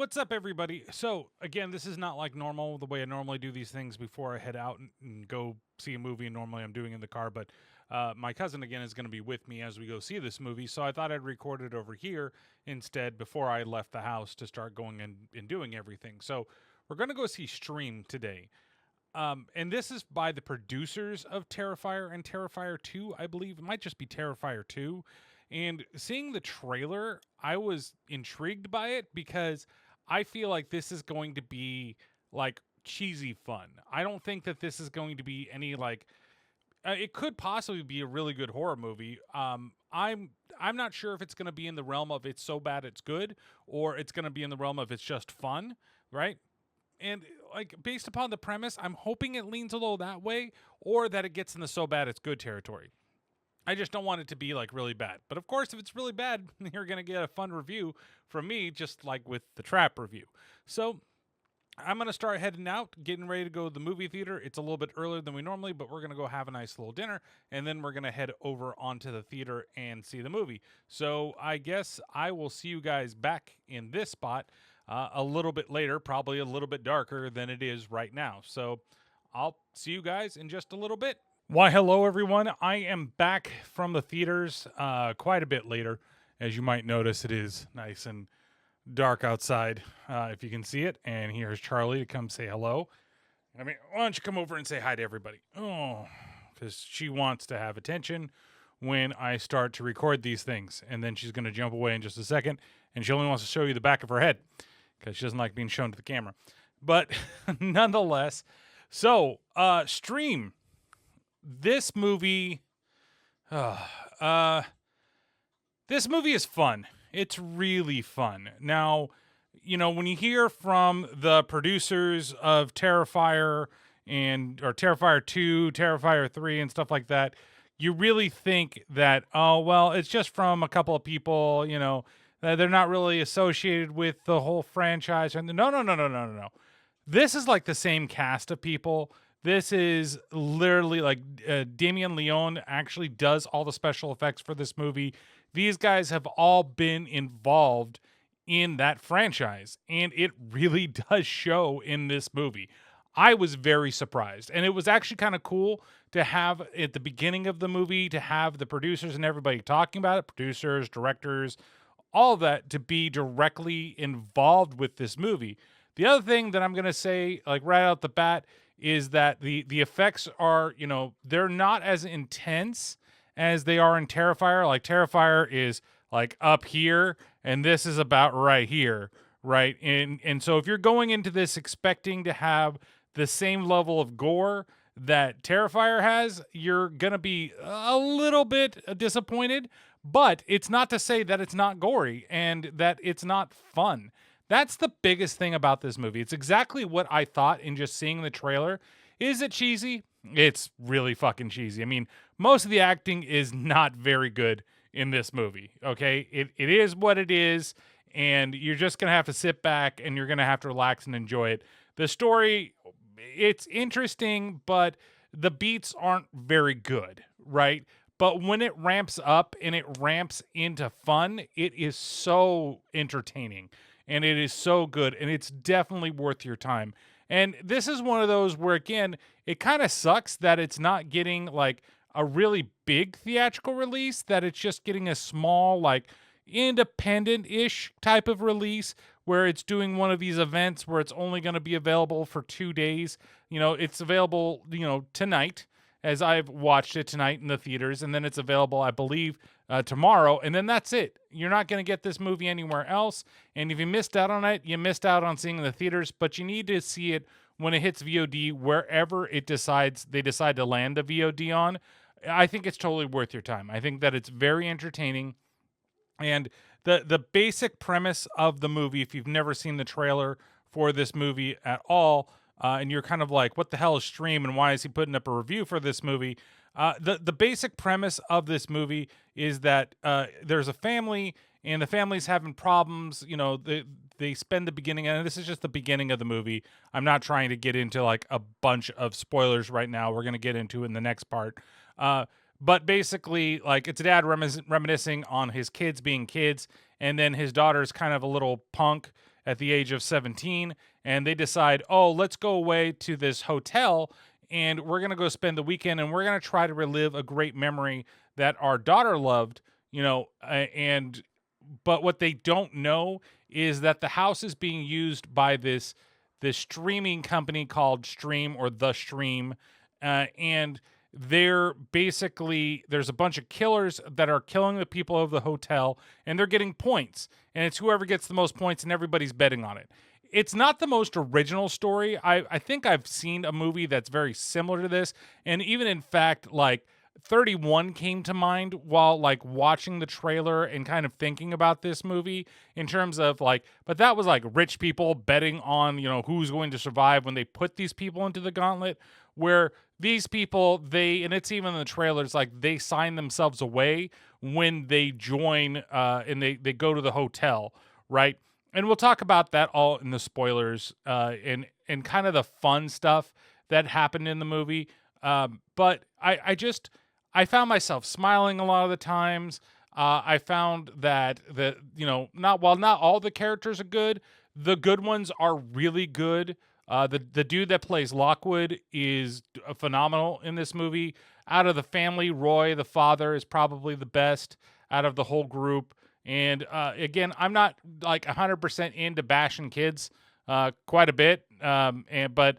What's up, everybody? So, again, this is not like normal, the way I normally do these things before I head out and go see a movie. Normally, I'm doing in the car, but my cousin, again, is going to be with me as we go see this movie. So, I thought I'd record it over here instead before I left the house to start going and doing everything. So, we're going to go see Stream today. And this is by the producers of Terrifier and Terrifier 2, I believe. It might just be Terrifier 2. And seeing the trailer, I was intrigued by it because I feel like this is going to be like cheesy fun. I don't think that this is going to be any like it could possibly be a really good horror movie. I'm not sure if it's going to be in the realm of it's so bad it's good or it's going to be in the realm of it's just fun, right? And like based upon the premise, I'm hoping it leans a little that way or that it gets in the so bad it's good territory. I just don't want it to be like really bad. But of course, if it's really bad, you're going to get a fun review from me, just like with the Trap review. So I'm going to start heading out, getting ready to go to the movie theater. It's a little bit earlier than we normally, but we're going to go have a nice little dinner, and then we're going to head over onto the theater and see the movie. So I guess I will see you guys back in this spot a little bit later, probably a little bit darker than it is right now. So I'll see you guys in just a little bit. Why, hello, everyone. I am back from the theaters quite a bit later. As you might notice, it is nice and dark outside, if you can see it. And here's Charlie to come say hello. I mean, why don't you come over and say hi to everybody? Oh, because she wants to have attention when I start to record these things. And then she's going to jump away in just a second. And she only wants to show you the back of her head because she doesn't like being shown to the camera. But nonetheless, so Stream. This movie, this movie is fun. It's really fun. Now, you know, when you hear from the producers of Terrifier or Terrifier 2, Terrifier 3, and stuff like that, you really think that, oh, well, it's just from a couple of people, you know, they're not really associated with the whole franchise. And no. This is like the same cast of people. This is literally like Damien Leone actually does all the special effects for this movie. These guys have all been involved in that franchise, and it really does show in this movie. I was very surprised, and it was actually kind of cool to have at the beginning of the movie to have the producers and everybody talking about it, producers, directors, all of that to be directly involved with this movie. The other thing that I'm going to say, like right out the bat, is that the effects are, you know, they're not as intense as they are in Terrifier. Like Terrifier is like up here and this is about right here, right? And so if you're going into this expecting to have the same level of gore that Terrifier has, you're going to be a little bit disappointed, but it's not to say that it's not gory and that it's not fun. That's the biggest thing about this movie. It's exactly what I thought in just seeing the trailer. Is it cheesy? It's really fucking cheesy. I mean, most of the acting is not very good in this movie, okay? It is what it is, and you're just going to have to sit back and you're going to have to relax and enjoy it. The story, it's interesting, but the beats aren't very good, right? But when it ramps up and it ramps into fun, it is so entertaining. And it is so good, and it's definitely worth your time. And this is one of those where, again, it kind of sucks that it's not getting, like, a really big theatrical release, that it's just getting a small, like, independent-ish type of release where it's doing one of these events where it's only going to be available for 2 days. You know, it's available, you know, tonight, as I've watched it tonight in the theaters, and then it's available, I believe, tomorrow, and then that's it. You're not going to get this movie anywhere else, and if you missed out on it, you missed out on seeing it in the theaters, but you need to see it when it hits VOD, wherever they decide to land the VOD on. I think it's totally worth your time. I think that it's very entertaining, and the basic premise of the movie, if you've never seen the trailer for this movie at all, and you're kind of like, what the hell is Stream and why is he putting up a review for this movie? The basic premise of this movie is that there's a family and the family's having problems. You know, they spend the beginning, and this is just the beginning of the movie. I'm not trying to get into like a bunch of spoilers right now. We're going to get into it in the next part. But basically, like, it's a dad reminiscing on his kids being kids, and then his daughter's kind of a little punk at the age of 17, and they decide, oh, let's go away to this hotel and we're going to go spend the weekend and we're going to try to relive a great memory that our daughter loved, and but what they don't know is that the house is being used by this streaming company called Stream, or The Stream, and they're basically, there's a bunch of killers that are killing the people of the hotel, and they're getting points, and it's whoever gets the most points, and everybody's betting on it. It's not the most original story. I think I've seen a movie that's very similar to this, and even in fact, like 31 came to mind while like watching the trailer and kind of thinking about this movie in terms of like, but that was like rich people betting on, who's going to survive when they put these people into the gauntlet, where these people, and it's even in the trailers, like they sign themselves away when they join and they go to the hotel, right? And we'll talk about that all in the spoilers and kind of the fun stuff that happened in the movie. But I found myself smiling a lot of the times. I found that not all the characters are good, the good ones are really good. The dude that plays Lockwood is phenomenal in this movie. Out of the family, Roy, the father, is probably the best out of the whole group. And again, I'm not like 100% into bashing kids quite a bit. But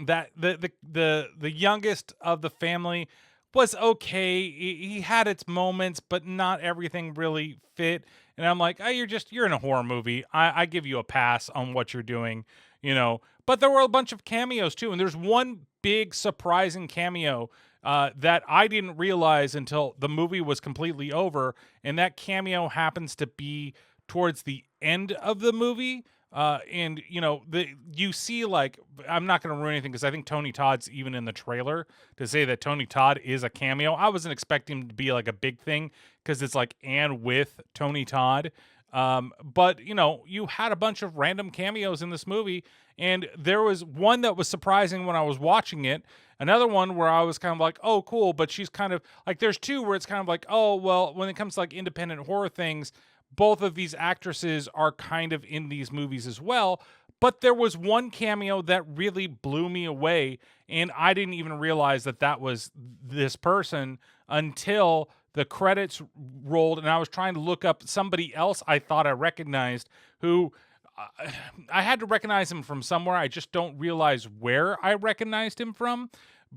that the youngest of the family was okay. He had its moments, but not everything really fit. And I'm like, oh, you're in a horror movie. I give you a pass on what you're doing, But there were a bunch of cameos too, and there's one big surprising cameo that I didn't realize until the movie was completely over, and that cameo happens to be towards the end of the movie. And you see, like, I'm not going to ruin anything because I think Tony Todd's even in the trailer to say that Tony Todd is a cameo. I wasn't expecting him to be like a big thing because it's like and with Tony Todd. But you had a bunch of random cameos in this movie, and there was one that was surprising when I was watching it. Another one where I was kind of like, oh, cool, but she's kind of like, there's two where it's kind of like, oh, well, when it comes to like independent horror things, both of these actresses are kind of in these movies as well. But there was one cameo that really blew me away, and I didn't even realize that was this person until the credits rolled, and I was trying to look up somebody else I thought I recognized who I had to recognize him from somewhere. I just don't realize where I recognized him from.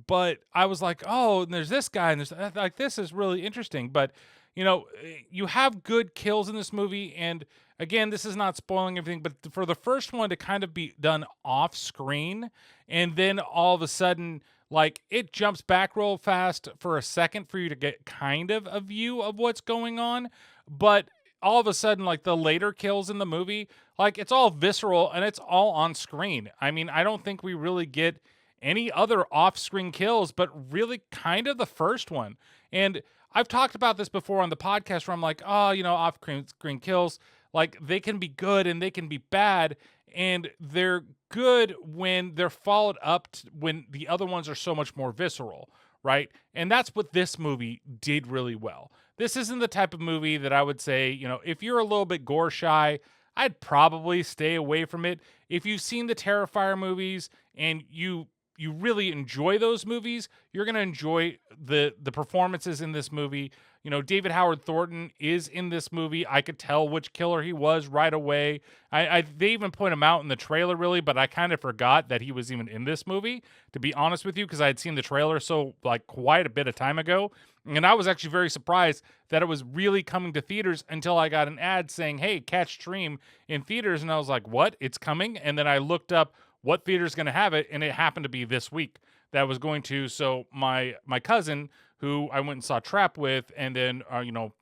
But I was like, oh, and there's this guy, and there's like, this is really interesting. But you have good kills in this movie, and again, this is not spoiling everything, but for the first one to kind of be done off screen, and then all of a sudden, like, it jumps back real fast for a second for you to get kind of a view of what's going on, but all of a sudden, like, the later kills in the movie, like, it's all visceral and it's all on screen. I mean, I don't think we really get any other off-screen kills, but really kind of the first one. And I've talked about this before on the podcast where I'm like, oh, off-screen kills, like, they can be good and they can be bad, and they're good when they're followed up when the other ones are so much more visceral, right? And that's what this movie did really well. This isn't the type of movie that I would say, if you're a little bit gore shy, I'd probably stay away from it. If you've seen the Terrifier movies and you really enjoy those movies, you're going to enjoy the performances in this movie. David Howard Thornton is in this movie. I could tell which killer he was right away. They even point him out in the trailer, really, but I kind of forgot that he was even in this movie, to be honest with you, because I had seen the trailer quite a bit of time ago. And I was actually very surprised that it was really coming to theaters until I got an ad saying, hey, catch Stream in theaters. And I was like, what? It's coming? And then I looked up what theater's going to have it, and it happened to be this week that was going to. So my cousin, who I went and saw Trap with, and then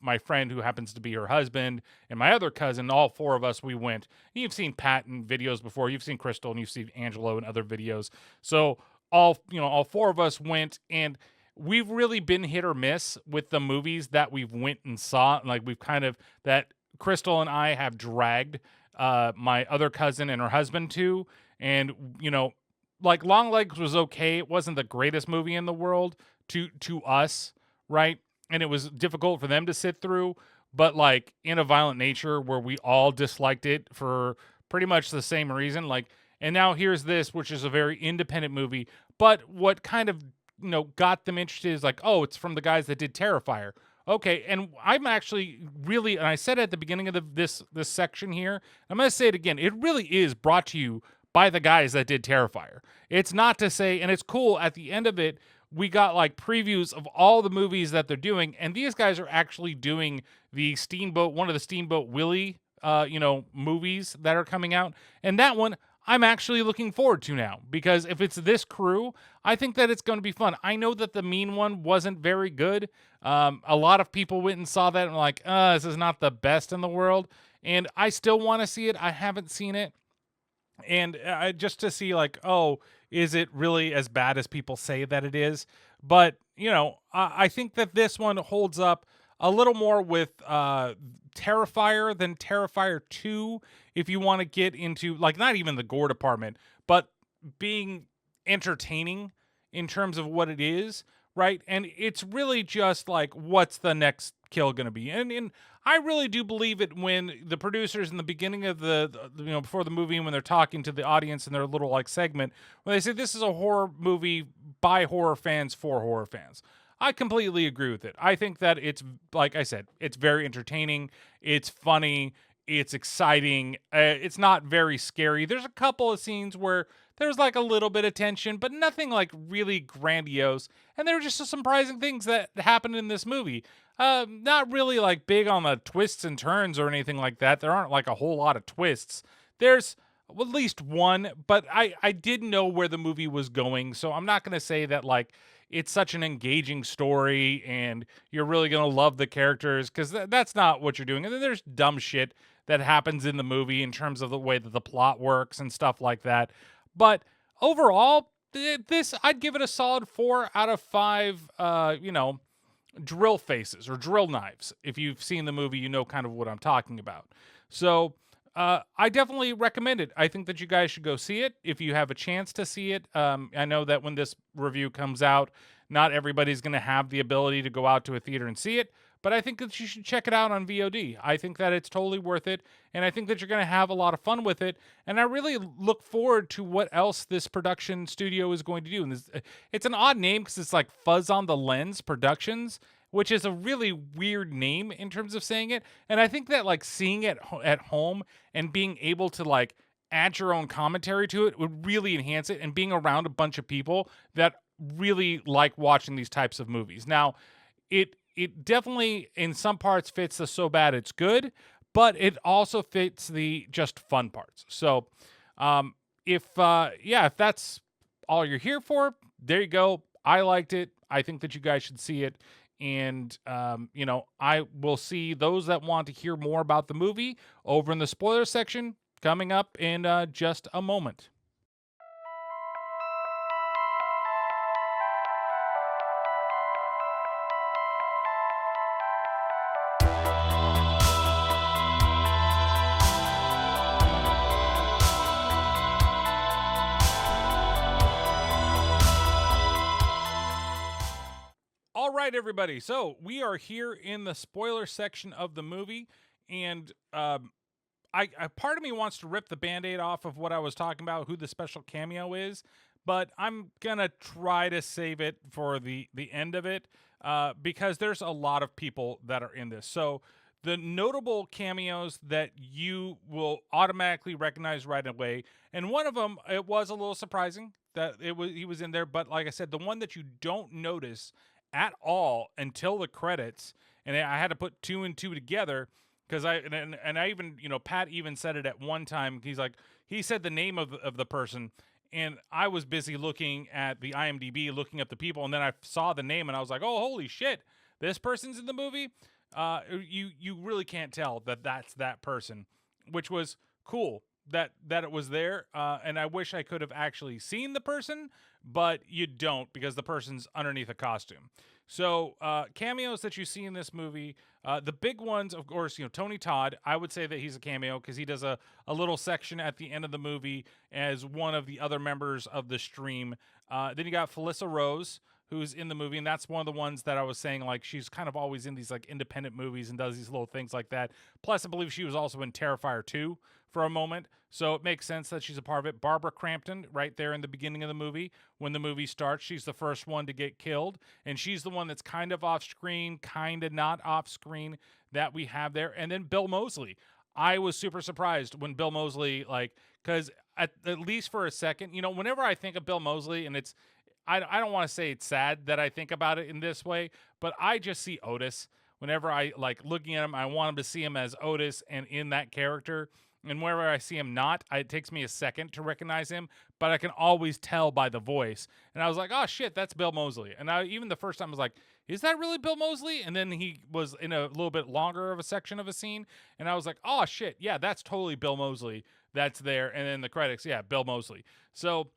my friend who happens to be her husband, and my other cousin, all four of us, we went. You've seen Pat in videos before, you've seen Crystal, and you've seen Angelo in other videos. So all four of us went, and we've really been hit or miss with the movies that we've went and saw. Like, we've kind of, that Crystal and I have dragged my other cousin and her husband to. And, like, Long Legs was okay. It wasn't the greatest movie in the world to us, right? And it was difficult for them to sit through. but like in a violent nature where we all disliked it for pretty much the same reason. Like, and now here's this, which is a very independent movie, but what kind of got them interested is like, oh, it's from the guys that did Terrifier. Okay, and I'm actually really, and I said it at the beginning of this section here. I'm going to say it again. It really is brought to you by the guys that did Terrifier. It's not to say, and it's cool. At the end of it, we got like previews of all the movies that they're doing, and these guys are actually doing the Steamboat, one of the Steamboat Willie, movies that are coming out, and that one I'm actually looking forward to now, because if it's this crew, I think that it's going to be fun. I know that the Mean one wasn't very good. A lot of people went and saw that and were like, this is not the best in the world. And I still want to see it. I haven't seen it. And just to see like, oh, is it really as bad as people say that it is? But, I think that this one holds up a little more with Terrifier than Terrifier 2, if you want to get into, like, not even the gore department, but being entertaining in terms of what it is, right? And it's really just like, what's the next kill going to be? And I really do believe it when the producers in the beginning of before the movie, when they're talking to the audience in their little like segment, when they say this is a horror movie by horror fans for horror fans. I completely agree with it. I think that it's, like I said, it's very entertaining. It's funny. It's exciting. It's not very scary. There's a couple of scenes where there's like a little bit of tension, but nothing like really grandiose. And there were just some surprising things that happened in this movie. Not really like big on the twists and turns or anything like that. There aren't like a whole lot of twists. There's at least one, but I didn't know where the movie was going. So I'm not going to say that like it's such an engaging story and you're really going to love the characters, because that's not what you're doing. And then there's dumb shit that happens in the movie in terms of the way that the plot works and stuff like that. But overall, this, I'd give it a solid 4 out of 5, drill faces or drill knives. If you've seen the movie, you know kind of what I'm talking about. So I definitely recommend it. I think that you guys should go see it if you have a chance to see it. I know that when this review comes out, not everybody's going to have the ability to go out to a theater and see it, but I think that you should check it out on VOD. I think that it's totally worth it, and I think that you're going to have a lot of fun with it, and I really look forward to what else this production studio is going to do. And it's an odd name because it's like Fuzz on the Lens Productions, which is a really weird name in terms of saying it. And I think that like seeing it at home and being able to like add your own commentary to it would really enhance it, and being around a bunch of people that really like watching these types of movies. Now, it definitely in some parts fits the so bad it's good, but it also fits the just fun parts. So if that's all you're here for, there you go. I liked it. I think that you guys should see it. And, I will see those that want to hear more about the movie over in the spoiler section coming up in just a moment. All right, everybody. So we are here in the spoiler section of the movie, and I part of me wants to rip the Band-Aid off of what I was talking about, who the special cameo is, but I'm gonna try to save it for the end of it, because there's a lot of people that are in this. So the notable cameos that you will automatically recognize right away, and one of them, it was a little surprising that he was in there, but like I said, the one that you don't notice at all until the credits, and I had to put 2 and 2 together, because I even, Pat even said it at one time. He's like, he said the name of the person, and I was busy looking at the IMDb, looking up the people, and then I saw the name, and I was like, oh, holy shit, this person's in the movie. You really can't tell that that's that person, which was cool that it was there. And I wish I could have actually seen the person, but you don't, because the person's underneath a costume. So cameos that you see in this movie, the big ones, of course, Tony Todd. I would say that he's a cameo because he does a little section at the end of the movie as one of the other members of the stream. Then you got Felissa Rose, who's in the movie, and that's one of the ones that I was saying, like, she's kind of always in these like independent movies and does these little things like that. Plus, I believe she was also in Terrifier 2 for a moment, so it makes sense that she's a part of it. Barbara Crampton, right there in the beginning of the movie, when the movie starts, she's the first one to get killed, and she's the one that's kind of off screen, kind of not off screen that we have there. And then Bill Moseley. I was super surprised when Bill Moseley, like, because at least for a second, whenever I think of Bill Moseley, and I don't want to say it's sad that I think about it in this way, but I just see Otis. Whenever I like looking at him, I want him to see him as Otis and in that character. And wherever I see him not, it takes me a second to recognize him, but I can always tell by the voice. And I was like, oh shit, that's Bill Moseley. And even the first time I was like, is that really Bill Moseley? And then he was in a little bit longer of a section of a scene. And I was like, oh shit, yeah, that's totally Bill Moseley that's there. And then the credits, yeah, Bill Moseley. So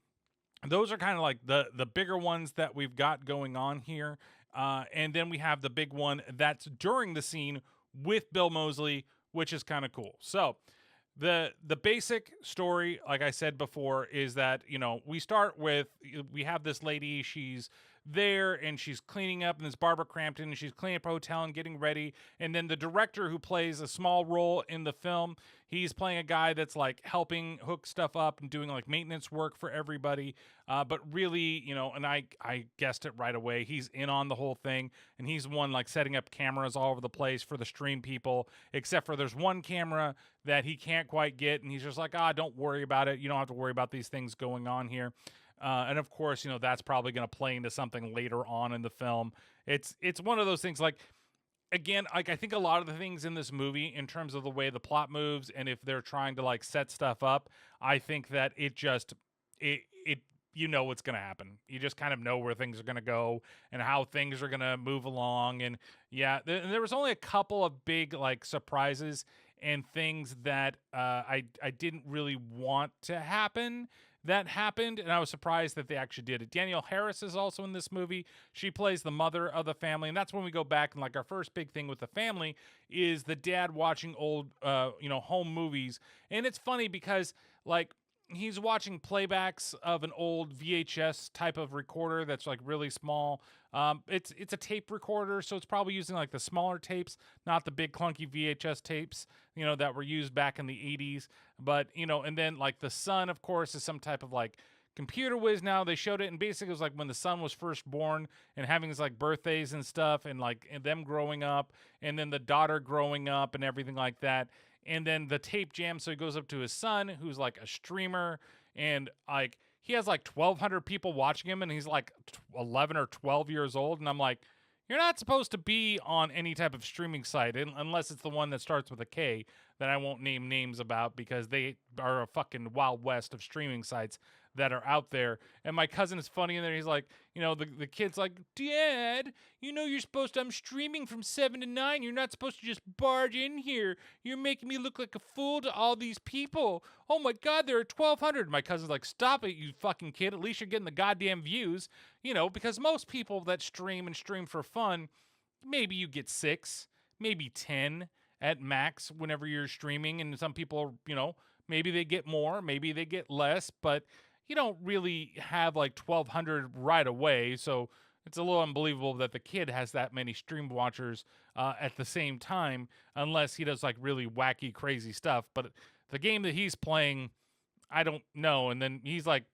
those are kind of like the bigger ones that we've got going on here. And then we have the big one that's during the scene with Bill Moseley, which is kind of cool. So the basic story, like I said before, is that, we start with, we have this lady, she's there and she's cleaning up, and it's Barbara Crampton, and she's cleaning up a hotel and getting ready. And then the director, who plays a small role in the film, he's playing a guy that's like helping hook stuff up and doing like maintenance work for everybody. But really, and I guessed it right away, he's in on the whole thing, and he's the one like setting up cameras all over the place for the stream people, except for there's one camera that he can't quite get, and he's just like, don't worry about it. You don't have to worry about these things going on here. And of course, that's probably going to play into something later on in the film. It's one of those things, like, again, like, I think a lot of the things in this movie, in terms of the way the plot moves, and if they're trying to like set stuff up, I think that it what's going to happen. You just kind of know where things are going to go and how things are going to move along. And yeah, there was only a couple of big like surprises and things that I didn't really want to happen that happened, and I was surprised that they actually did it. Danielle Harris is also in this movie. She plays the mother of the family, and that's when we go back, and like our first big thing with the family is the dad watching old home movies. And it's funny because like he's watching playbacks of an old VHS type of recorder that's like really small. It's a tape recorder, so it's probably using like the smaller tapes, not the big clunky VHS tapes, that were used back in the 80s. But, and then like the son, of course, is some type of like computer whiz now. They showed it, and basically it was like when the son was first born and having his like birthdays and stuff, and like and them growing up, and then the daughter growing up and everything like that. And then the tape jams, so he goes up to his son, who's like a streamer, and like he has like 1,200 people watching him, and he's like 11 or 12 years old. And I'm like, you're not supposed to be on any type of streaming site unless it's the one that starts with a K that I won't name names about, because they are a fucking wild west of streaming sites that are out there. And my cousin is funny in there. He's like, the kid's like, Dad, you're supposed to, I'm streaming from 7 to 9. You're not supposed to just barge in here. You're making me look like a fool to all these people. Oh my God, there are 1,200. My cousin's like, stop it, you fucking kid. At least you're getting the goddamn views, because most people that stream and stream for fun, maybe you get 6, maybe 10 at max whenever you're streaming. And some people, maybe they get more, maybe they get less, but you don't really have like 1,200 right away. So it's a little unbelievable that the kid has that many stream watchers at the same time, unless he does like really wacky, crazy stuff. But the game that he's playing, I don't know. And then he's like,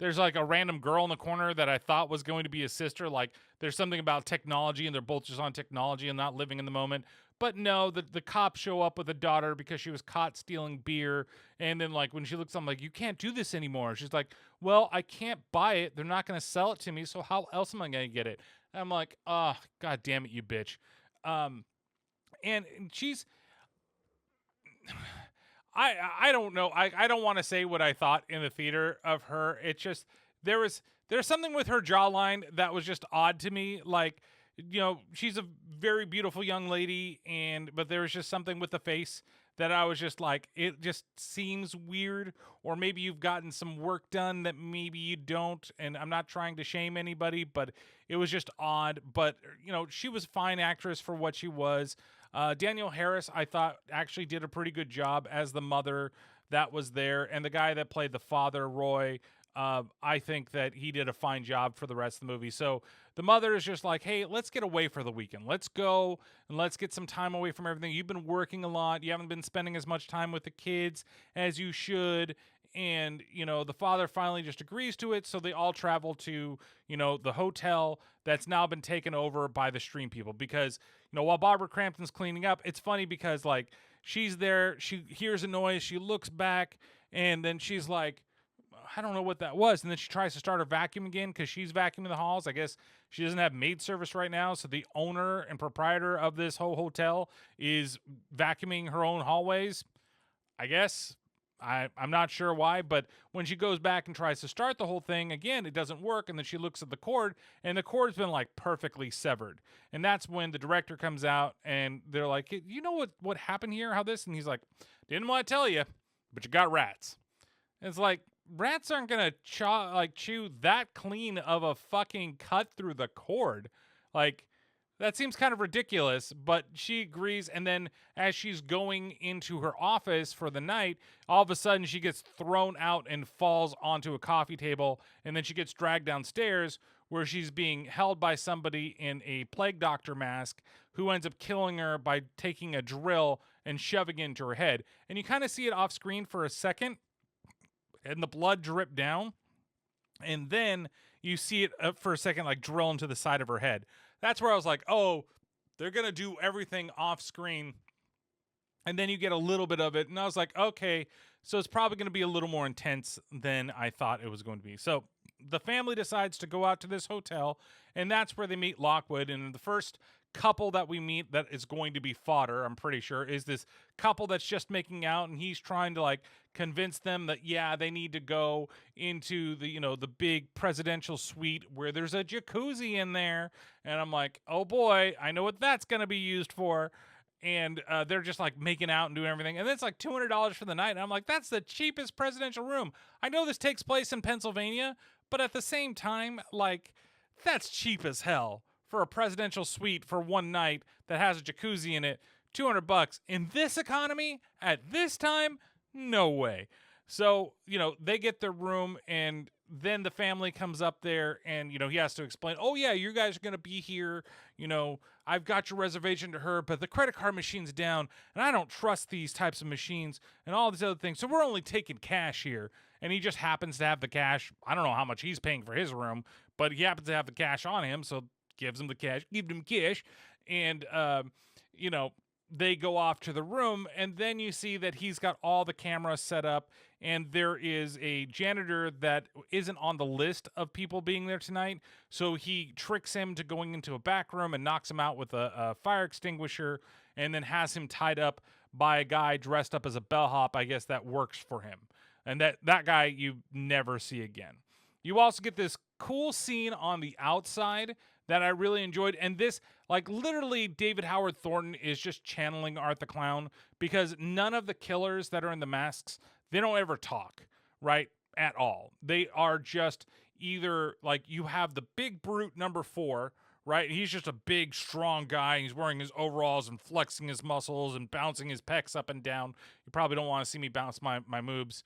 there's like a random girl in the corner that I thought was going to be his sister. Like there's something about technology, and they're both just on technology and not living in the moment. But no, the cops show up with a daughter because she was caught stealing beer. And then like when she looks, I'm like, you can't do this anymore. She's like, well, I can't buy it. They're not going to sell it to me. So how else am I going to get it? And I'm like, oh, God damn it, you bitch. And she's... I don't know. I don't want to say what I thought in the theater of her. It's just there's something with her jawline that was just odd to me. Like, she's a very beautiful young lady, but there was just something with the face that I was just like, it just seems weird. Or maybe you've gotten some work done that maybe you don't. And I'm not trying to shame anybody, but it was just odd. But she was a fine actress for what she was. Danielle Harris, I thought, actually did a pretty good job as the mother that was there. And the guy that played the father, Roy, I think that he did a fine job for the rest of the movie. So the mother is just like, hey, let's get away for the weekend. Let's go and let's get some time away from everything. You've been working a lot. You haven't been spending as much time with the kids as you should. And, the father finally just agrees to it. So they all travel to, the hotel that's now been taken over by the stream people. Because, while Barbara Crampton's cleaning up, it's funny because, like, she's there, she hears a noise, she looks back, and then she's like, I don't know what that was. And then she tries to start her vacuum again because she's vacuuming the halls. I guess she doesn't have maid service right now. So the owner and proprietor of this whole hotel is vacuuming her own hallways. I guess. I'm not sure why, but when she goes back and tries to start the whole thing, again, it doesn't work. And then she looks at the cord, and the cord's been like perfectly severed. And that's when the director comes out and they're like, you know what happened here? How this? And he's like, didn't want to tell you, but you got rats. And it's like, rats aren't gonna chew that clean of a fucking cut through the cord. Like, that seems kind of ridiculous, but she agrees. And then as she's going into her office for the night, all of a sudden she gets thrown out and falls onto a coffee table. And then she gets dragged downstairs where she's being held by somebody in a plague doctor mask who ends up killing her by taking a drill and shoving it into her head. And you kind of see it off screen for a second, and the blood drip down, and then you see it for a second like drill into the side of her head. That's where I was like, oh, they're gonna do everything off screen, and then you get a little bit of it, and I was like, okay, so it's probably gonna be a little more intense than I thought it was going to be. So the family decides to go out to this hotel, and that's where they meet Lockwood. And the first couple that we meet that is going to be fodder, I'm pretty sure, is this couple that's just making out, and he's trying to like convince them that, yeah, they need to go into the, the big presidential suite where there's a jacuzzi in there. And I'm like, oh boy, I know what that's going to be used for. And they're just like making out and doing everything. And then it's like $200 for the night. And I'm like, that's the cheapest presidential room. I know this takes place in Pennsylvania, but at the same time, like, that's cheap as hell for a presidential suite for one night that has a jacuzzi in it. $200 in this economy at this time? No way. So, they get their room, and then the family comes up there, and, he has to explain, oh, yeah, you guys are going to be here. I've got your reservation to her, but the credit card machine's down, and I don't trust these types of machines and all these other things. So we're only taking cash here. And he just happens to have the cash. I don't know how much he's paying for his room, but he happens to have the cash on him. So gives him the cash, give him cash. And, they go off to the room, and then you see that he's got all the cameras set up, and there is a janitor that isn't on the list of people being there tonight. So he tricks him to going into a back room and knocks him out with a fire extinguisher, and then has him tied up by a guy dressed up as a bellhop. I guess that works for him. And that guy you never see again. You also get this cool scene on the outside that I really enjoyed. And this, like, literally David Howard Thornton is just channeling Art the Clown, because none of the killers that are in the masks, they don't ever talk, right? At all. They are just either, like, you have the big brute number 4, right? He's just a big, strong guy. He's wearing his overalls and flexing his muscles and bouncing his pecs up and down. You probably don't want to see me bounce my moves.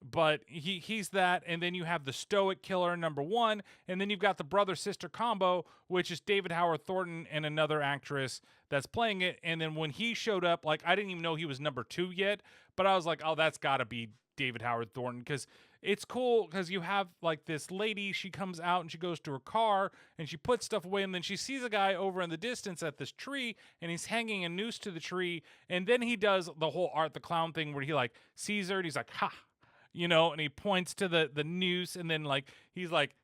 But he's that, and then you have the stoic killer number 1, and then you've got the brother-sister combo, which is David Howard Thornton and another actress that's playing it. And then when he showed up, like, I didn't even know he was number 2 yet, but I was like, oh, that's got to be David Howard Thornton, because it's cool because you have like this lady, she comes out and she goes to her car and she puts stuff away, and then she sees a guy over in the distance at this tree, and he's hanging a noose to the tree, and then he does the whole Art the Clown thing where he like sees her and he's like, ha, and he points to the noose, and then like he's like,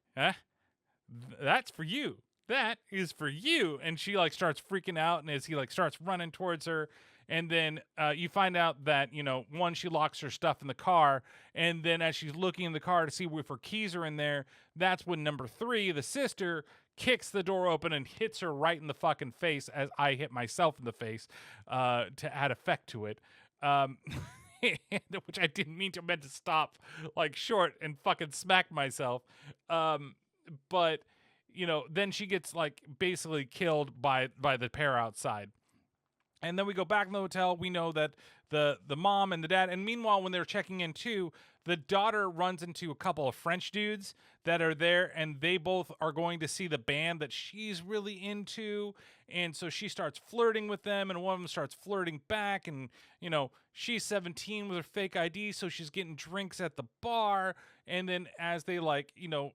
that's for you. That is for you. And she like starts freaking out, and as he like starts running towards her, and then you find out that, one, she locks her stuff in the car, and then as she's looking in the car to see if her keys are in there, that's when number 3, the sister, kicks the door open and hits her right in the fucking face, as I hit myself in the face to add effect to it. Which I didn't mean to, meant to stop like short and fucking smack myself. But then she gets like basically killed by the pair outside. And then we go back in the hotel. We know that the mom and the dad. And meanwhile, when they're checking in too, the daughter runs into a couple of French dudes that are there, and they both are going to see the band that she's really into. And so she starts flirting with them, and one of them starts flirting back. And, she's 17 with her fake ID, so she's getting drinks at the bar. And then as they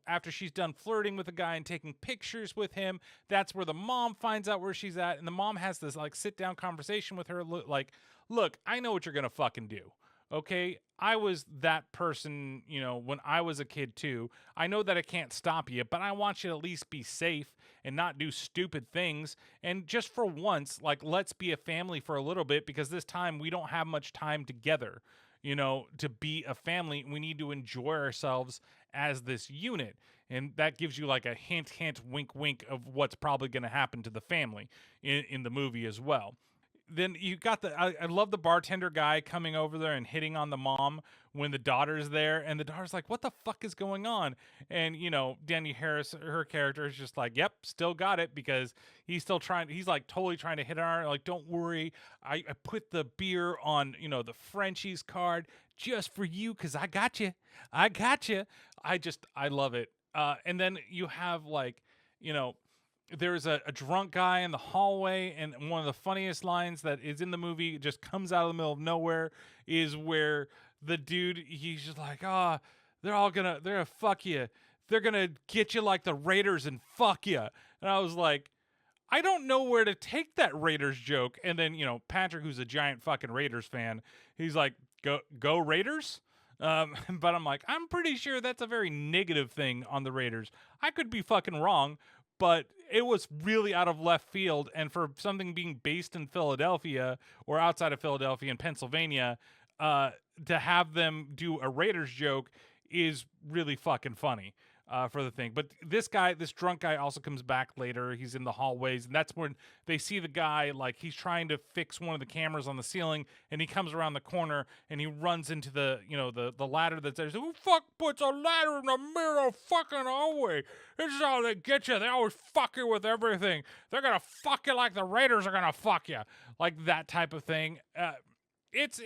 after she's done flirting with the guy and taking pictures with him, that's where the mom finds out where she's at. And the mom has this sit down conversation with her, look, I know what you're going to fucking do. Okay, I was that person, when I was a kid too. I know that I can't stop you, but I want you to at least be safe and not do stupid things. And just for once, let's be a family for a little bit, because this time we don't have much time together, to be a family. We need to enjoy ourselves as this unit. And that gives you a hint, hint, wink, wink of what's probably going to happen to the family in the movie as well. Then you got I love the bartender guy coming over there and hitting on the mom when the daughter's there, and the daughter's like, what the fuck is going on? And Danny Harris, her character, is just like, yep, still got it, because he's still trying, he's totally trying to hit on her, don't worry, I put the beer on the Frenchie's card just for you, because I got you. I love it. And then you have there's a drunk guy in the hallway, and one of the funniest lines that is in the movie, just comes out of the middle of nowhere, is where the dude, he's just like, they're gonna fuck you. They're gonna get you like the Raiders and fuck you. And I was like, I don't know where to take that Raiders joke. And then, Patrick, who's a giant fucking Raiders fan, he's like, go Raiders? But I'm like, I'm pretty sure that's a very negative thing on the Raiders. I could be fucking wrong, but it was really out of left field. And for something being based in Philadelphia or outside of Philadelphia in Pennsylvania, to have them do a Raiders joke is really fucking funny. For the thing. But this drunk guy also comes back later. He's in the hallways, and that's when they see the guy, he's trying to fix one of the cameras on the ceiling, and he comes around the corner, and he runs into the ladder that's there. Who fuck puts a ladder in the middle of fucking hallway? This is how they get you. They always fuck you with everything. They're gonna fuck you like the Raiders are gonna fuck you. Like that type of thing. It's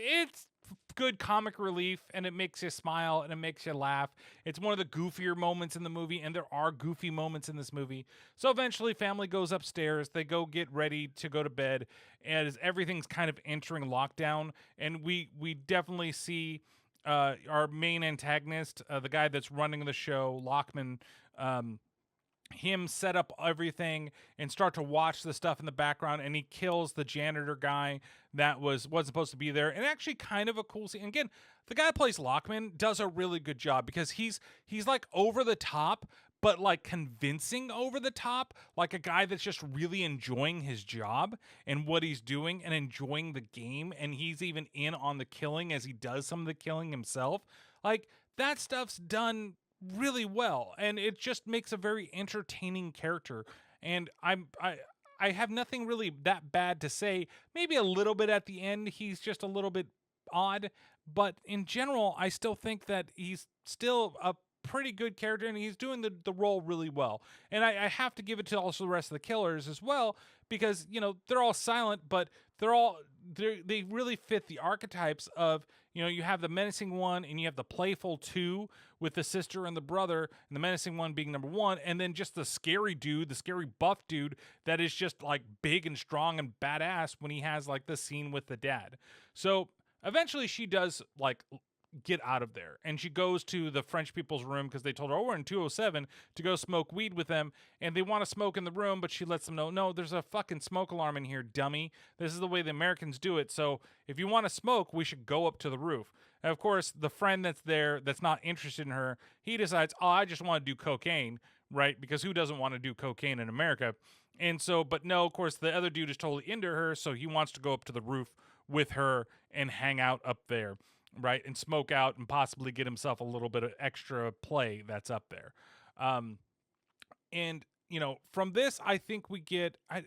good comic relief, and it makes you smile, and it makes you laugh. It's one of the goofier moments in the movie, and there are goofy moments in this movie. So eventually family goes upstairs, they go get ready to go to bed, as everything's kind of entering lockdown. And we definitely see our main antagonist, the guy that's running the show, Lockman, him set up everything and start to watch the stuff in the background, and he kills the janitor guy that was supposed to be there. And actually kind of a cool scene. Again, the guy that plays Lockman does a really good job, because he's over the top, but convincing over the top, like a guy that's just really enjoying his job and what he's doing and enjoying the game. And he's even in on the killing as he does some of the killing himself. That stuff's done really well, and it just makes a very entertaining character. And I have nothing really that bad to say. Maybe a little bit at the end, he's just a little bit odd, but in general, I still think that he's still a pretty good character, and he's doing the role really well. And I have to give it to also the rest of the killers as well, because they're all silent, but they really fit the archetypes of, you have the menacing one, and you have the playful two with the sister and the brother, and the menacing one being number one, and then just the scary dude, the scary buff dude that is just big and strong and badass when he has the scene with the dad. So eventually she does get out of there, and she goes to the French people's room, because they told her, we're in 207, to go smoke weed with them, and they want to smoke in the room, but she lets them know, no, there's a fucking smoke alarm in here, dummy. This is the way the Americans do it, so if you want to smoke, we should go up to the roof. And of course, the friend that's there that's not interested in her, he decides, I just want to do cocaine, right? Because who doesn't want to do cocaine in America? And so, but no, of course, the other dude is totally into her, so he wants to go up to the roof with her and hang out up there, right, and smoke out and possibly get himself a little bit of extra play that's up there. And from this, I think we get, I'm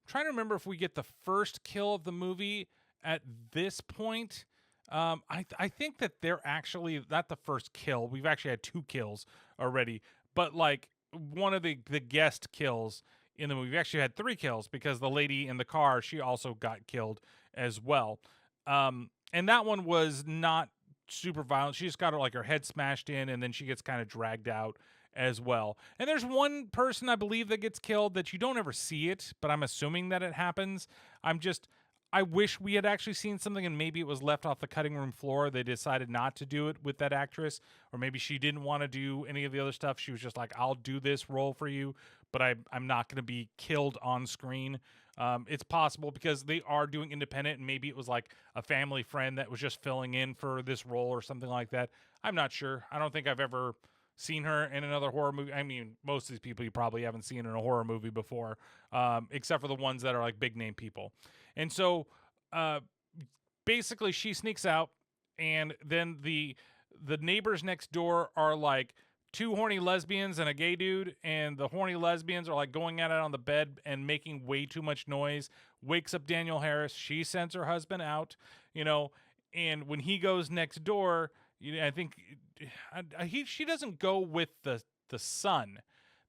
trying to remember if we get the first kill of the movie at this point. I think that they're actually not the first kill. We've actually had 2 kills already, but one of the guest kills in the movie, we actually had 3 kills, because the lady in the car, she also got killed as well. And that one was not super violent. She just got her head smashed in, and then she gets kind of dragged out as well. And there's one person I believe that gets killed that you don't ever see it, but I'm assuming that it happens. I wish we had actually seen something and maybe it was left off the cutting room floor. They decided not to do it with that actress, or maybe she didn't want to do any of the other stuff. She was just like, I'll do this role for you, but I'm not going to be killed on screen. It's possible because they are doing independent, and maybe it was like a family friend that was just filling in for this role or something like that. I'm not sure. I don't think I've ever seen her in another horror movie. I mean, most of these people you probably haven't seen in a horror movie before, except for the ones that are like big name people. And so basically she sneaks out, and then the neighbors next door are like two horny lesbians and a gay dude, and the horny lesbians are like going at it on the bed and making way too much noise. Wakes up Danielle Harris. She sends her husband out, and when he goes next door, I think she doesn't go with the son.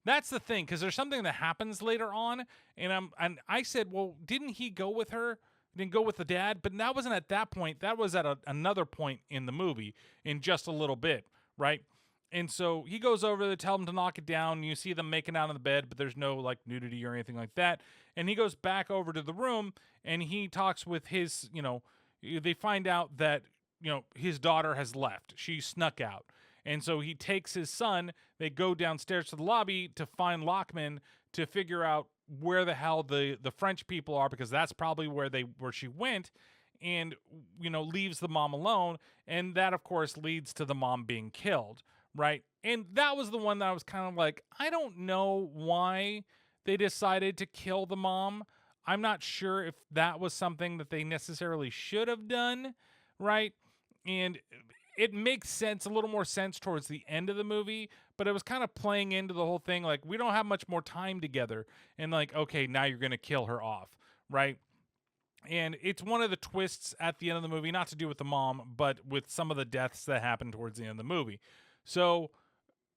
That's the thing, because there's something that happens later on, and I said, well, didn't he go with her? Didn't go with the dad? But that wasn't at that point. That was at another point in the movie, in just a little bit, right? And so he goes over to tell him to knock it down. You see them making out on the bed, but there's no like nudity or anything like that. And he goes back over to the room, and he talks with his, they find out that, his daughter has left. She snuck out. And so he takes his son. They go downstairs to the lobby to find Lockman to figure out where the hell the French people are, because that's probably where she went, and leaves the mom alone. And that, of course, leads to the mom being killed, right? And that was the one that I was kind of like, I don't know why they decided to kill the mom. I'm not sure if that was something that they necessarily should have done, right? And it makes sense, a little more sense towards the end of the movie, but it was kind of playing into the whole thing. Like, we don't have much more time together. And like, okay, now you're going to kill her off, right? And it's one of the twists at the end of the movie, not to do with the mom, but with some of the deaths that happen towards the end of the movie. So,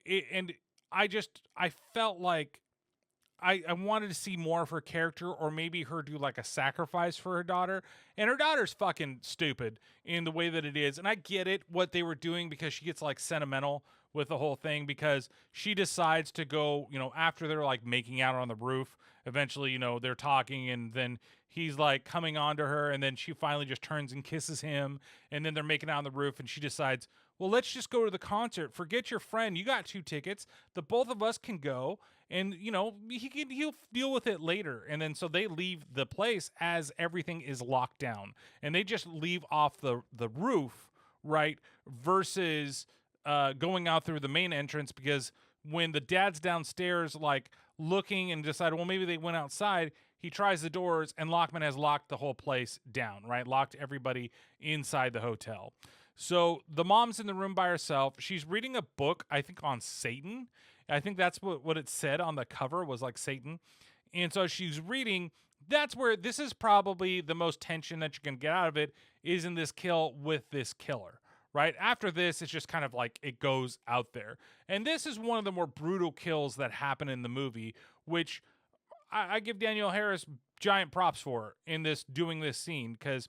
I felt like I wanted to see more of her character, or maybe her do like a sacrifice for her daughter. And her daughter's fucking stupid in the way that it is. And I get it, what they were doing, because she gets like sentimental with the whole thing, because she decides to go, after they're like making out on the roof, eventually, they're talking, and then he's like coming onto her, and then she finally just turns and kisses him, and then they're making out on the roof, and she decides, well, let's just go to the concert. Forget your friend. You got 2 tickets. The both of us can go, and he'll deal with it later. And then so they leave the place as everything is locked down, and they just leave off the roof, right? Versus going out through the main entrance, because when the dad's downstairs, like looking and decided, well, maybe they went outside, he tries the doors, and Lockman has locked the whole place down, right? Locked everybody inside the hotel. So the mom's in the room by herself. She's reading a book, I think, on Satan. I think that's what it said on the cover, was like Satan. And so she's reading. That's where this is probably the most tension that you can get out of it, is in this kill with this killer, right? After this, it's just kind of like it goes out there. And this is one of the more brutal kills that happen in the movie, which I give Danielle Harris giant props for in doing this scene, because,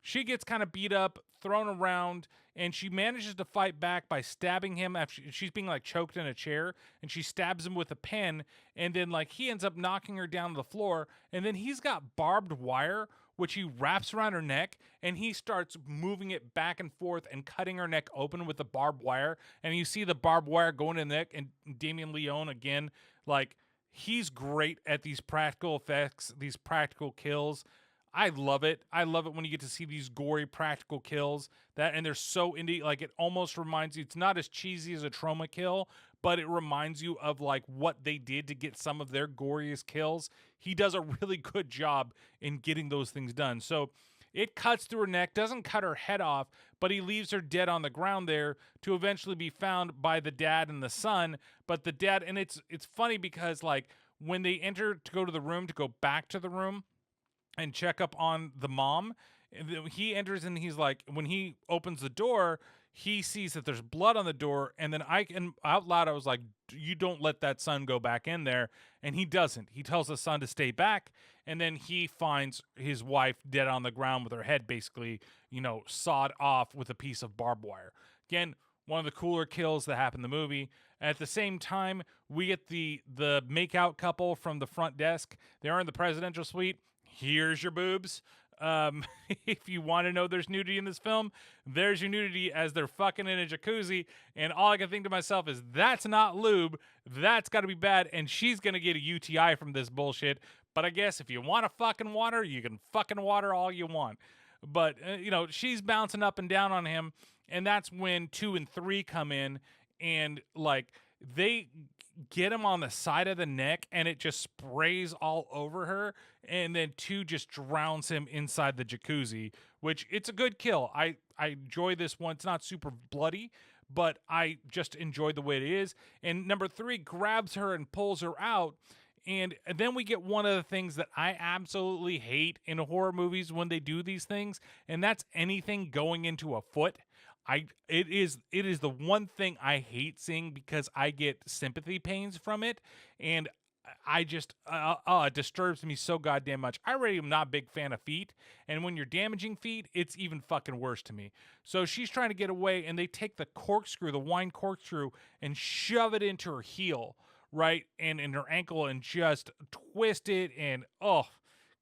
she gets kind of beat up, thrown around, and she manages to fight back by stabbing him after she's being like choked in a chair, and she stabs him with a pen, and then like he ends up knocking her down to the floor, and then he's got barbed wire, which he wraps around her neck, and he starts moving it back and forth and cutting her neck open with the barbed wire, and you see the barbed wire going in the neck, and Damien Leone, again, like, he's great at these practical effects, these practical kills. I love it. I love it when you get to see these gory practical kills, and they're so indie. Like, it almost reminds you, it's not as cheesy as a trauma kill, but it reminds you of like what they did to get some of their goriest kills. He does a really good job in getting those things done. So it cuts through her neck, doesn't cut her head off, but he leaves her dead on the ground there, to eventually be found by the dad and the son. But the dad, and it's funny because like when they enter to go to the room, to go back to the room and check up on the mom, he enters, and he's like, when he opens the door, he sees that there's blood on the door, and then out loud I was like, you don't let that son go back in there. And he doesn't. He tells the son to stay back, and then he finds his wife dead on the ground with her head basically, sawed off with a piece of barbed wire. Again, one of the cooler kills that happened in the movie. At the same time, we get the makeout couple from the front desk. They're in the presidential suite. Here's your boobs. If you want to know there's nudity in this film, there's your nudity as they're fucking in a jacuzzi. And all I can think to myself is, that's not lube. That's got to be bad. And she's going to get a UTI from this bullshit. But I guess if you want to fucking water, you can fucking water all you want. But, she's bouncing up and down on him. And that's when 2 and 3 come in, and like they get him on the side of the neck, and it just sprays all over her. And then 2 just drowns him inside the jacuzzi, which it's a good kill. I enjoy this one. It's not super bloody, but I just enjoyed the way it is. And number 3 grabs her and pulls her out. And then we get one of the things that I absolutely hate in horror movies when they do these things, and that's anything going into a foot. It is the one thing I hate seeing because I get sympathy pains from it, and I just it disturbs me so goddamn much. I already am not a big fan of feet, and when you're damaging feet, it's even fucking worse to me. So she's trying to get away, and they take the corkscrew, the wine corkscrew, and shove it into her heel, right, and in her ankle, and just twist it, and oh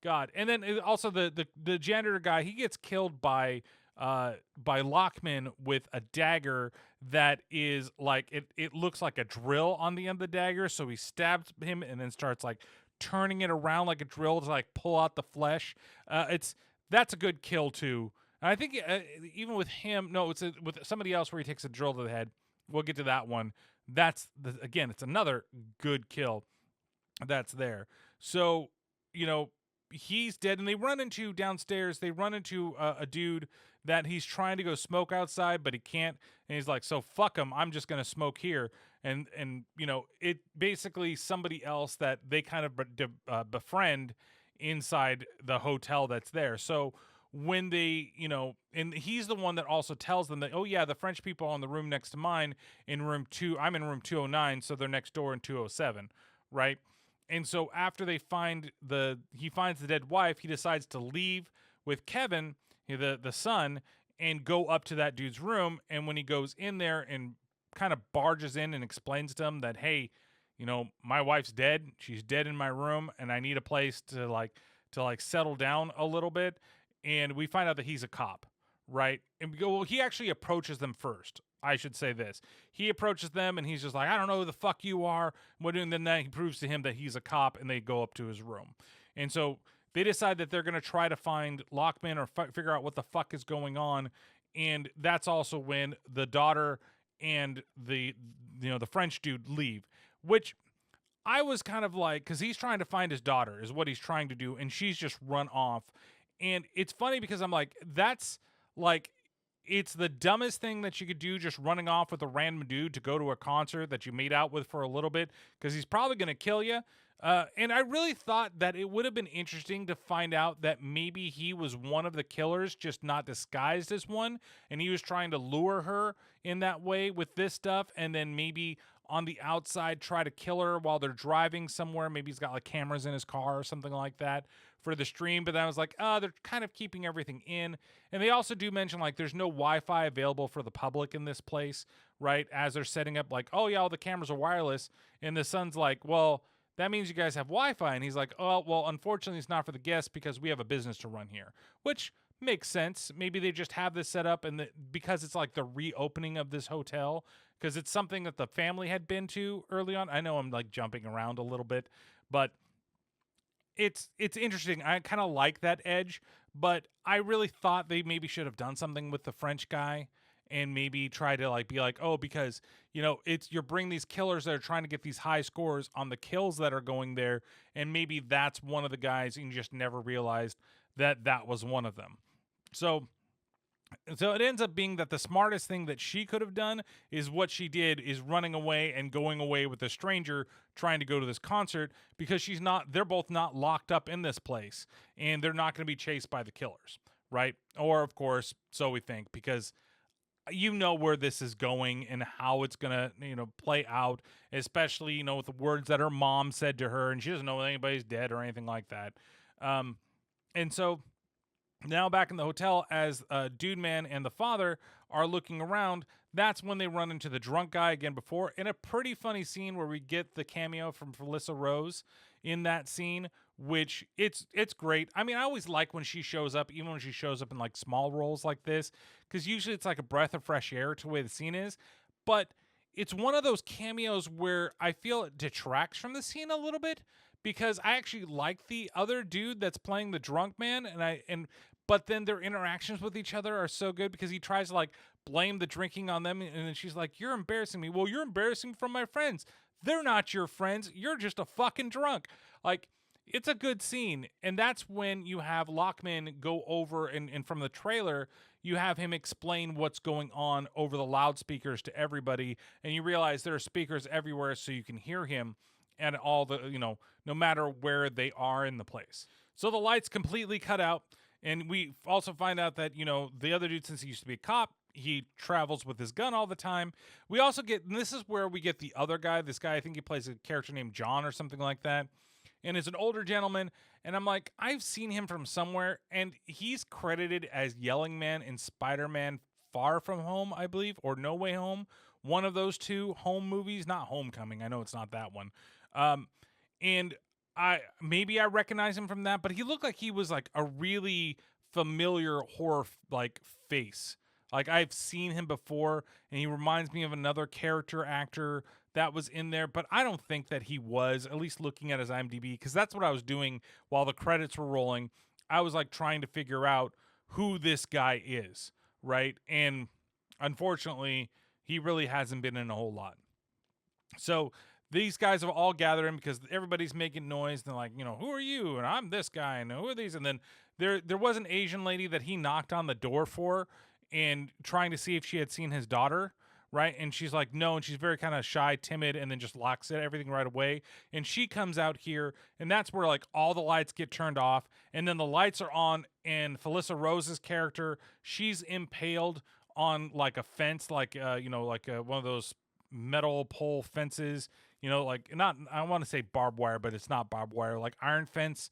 god. And then also the janitor guy, he gets killed by Lockman with a dagger that is like it looks like a drill on the end of the dagger, so he stabs him and then starts like turning it around like a drill to like pull out the flesh. That's a good kill too. And I think even with him, no, it's with somebody else where he takes a drill to the head. We'll get to that one. Again, it's another good kill that's there. So he's dead, and they run into downstairs. They run into a dude that he's trying to go smoke outside, but he can't. And he's like, so fuck him. I'm just going to smoke here. And it basically somebody else that they kind of befriend inside the hotel that's there. So when they, and he's the one that also tells them that, oh yeah, the French people are in the room next to mine in room 2. I'm in room 209. So they're next door in 207. Right. And so after he finds the dead wife, he decides to leave with Kevin, the son, and go up to that dude's room. And when he goes in there and kind of barges in and explains to him that, hey, my wife's dead. She's dead in my room, and I need a place to settle down a little bit. And we find out that he's a cop, right? And we go, well, he actually approaches them first. I should say this. He approaches them, and he's just like, I don't know who the fuck you are. And then he proves to him that he's a cop, and they go up to his room. And so they decide that they're going to try to find Lockman or figure out what the fuck is going on. And that's also when the daughter and the French dude leave, which I was kind of like, because he's trying to find his daughter is what he's trying to do, and she's just run off. And it's funny because I'm like, that's like, it's the dumbest thing that you could do, just running off with a random dude to go to a concert that you made out with for a little bit, because he's probably going to kill you. And I really thought that it would have been interesting to find out that maybe he was one of the killers, just not disguised as one, and he was trying to lure her in that way with this stuff, and then maybe on the outside try to kill her while they're driving somewhere. Maybe he's got like cameras in his car or something like that for the stream. But then I was like, they're kind of keeping everything in. And they also do mention like there's no Wi-Fi available for the public in this place, right? As they're setting up like, oh yeah, all the cameras are wireless. And the son's like, well, that means you guys have Wi-Fi. And he's like, oh, well, unfortunately it's not for the guests because we have a business to run here, which makes sense. Maybe they just have this set up and because it's like the reopening of this hotel, because it's something that the family had been to early on. I know I'm like jumping around a little bit, but it's interesting. I kind of like that edge, but I really thought they maybe should have done something with the French guy and maybe try to like be like, oh, because you're bringing these killers that are trying to get these high scores on the kills that are going there, and maybe that's one of the guys and you just never realized that was one of them. So it ends up being that the smartest thing that she could have done is what she did, is running away and going away with a stranger trying to go to this concert, because they're both not locked up in this place, and they're not going to be chased by the killers, right? Or of course, so we think, because you know where this is going and how it's gonna, play out, especially, with the words that her mom said to her, and she doesn't know if anybody's dead or anything like that. Um, and so now back in the hotel, as Dude Man and the father are looking around, that's when they run into the drunk guy again before, in a pretty funny scene where we get the cameo from Felissa Rose in that scene, which it's great. I mean, I always like when she shows up, even when she shows up in like small roles like this, because usually it's like a breath of fresh air to the way the scene is. But it's one of those cameos where I feel it detracts from the scene a little bit, because I actually like the other dude that's playing the drunk man, and but then their interactions with each other are so good, because he tries to like blame the drinking on them, and then she's like, "You're embarrassing me." Well, you're embarrassing from my friends. They're not your friends. You're just a fucking drunk. Like, it's a good scene. And that's when you have Lockman go over, and from the trailer, you have him explain what's going on over the loudspeakers to everybody. And you realize there are speakers everywhere so you can hear him, and all the, no matter where they are in the place. So the lights completely cut out. And we also find out that, the other dude, since he used to be a cop, he travels with his gun all the time. We also get, and this is where we get the other guy. This guy, I think he plays a character named John or something like that. And it's an older gentleman. And I'm like, I've seen him from somewhere. And he's credited as Yelling Man in Spider-Man Far From Home, I believe, or No Way Home. One of those two home movies, not Homecoming. I know it's not that one. And I recognize him from that, but he looked like he was like a really familiar horror like face. Like, I've seen him before, and he reminds me of another character actor that was in there, but I don't think that he was, at least looking at his IMDb, because that's what I was doing while the credits were rolling. I was like trying to figure out who this guy is, right? And unfortunately, he really hasn't been in a whole lot. So these guys have all gathered in because everybody's making noise. And they're like, who are you? And I'm this guy. And who are these? And then there was an Asian lady that he knocked on the door for, and trying to see if she had seen his daughter, right? And she's like, no. And she's very kind of shy, timid, and then just locks everything right away. And she comes out here, and that's where like all the lights get turned off. And then the lights are on, and Felissa Rose's character, she's impaled on like a fence, like, one of those metal pole fences, like, not, I want to say barbed wire, but it's not barbed wire, like iron fence.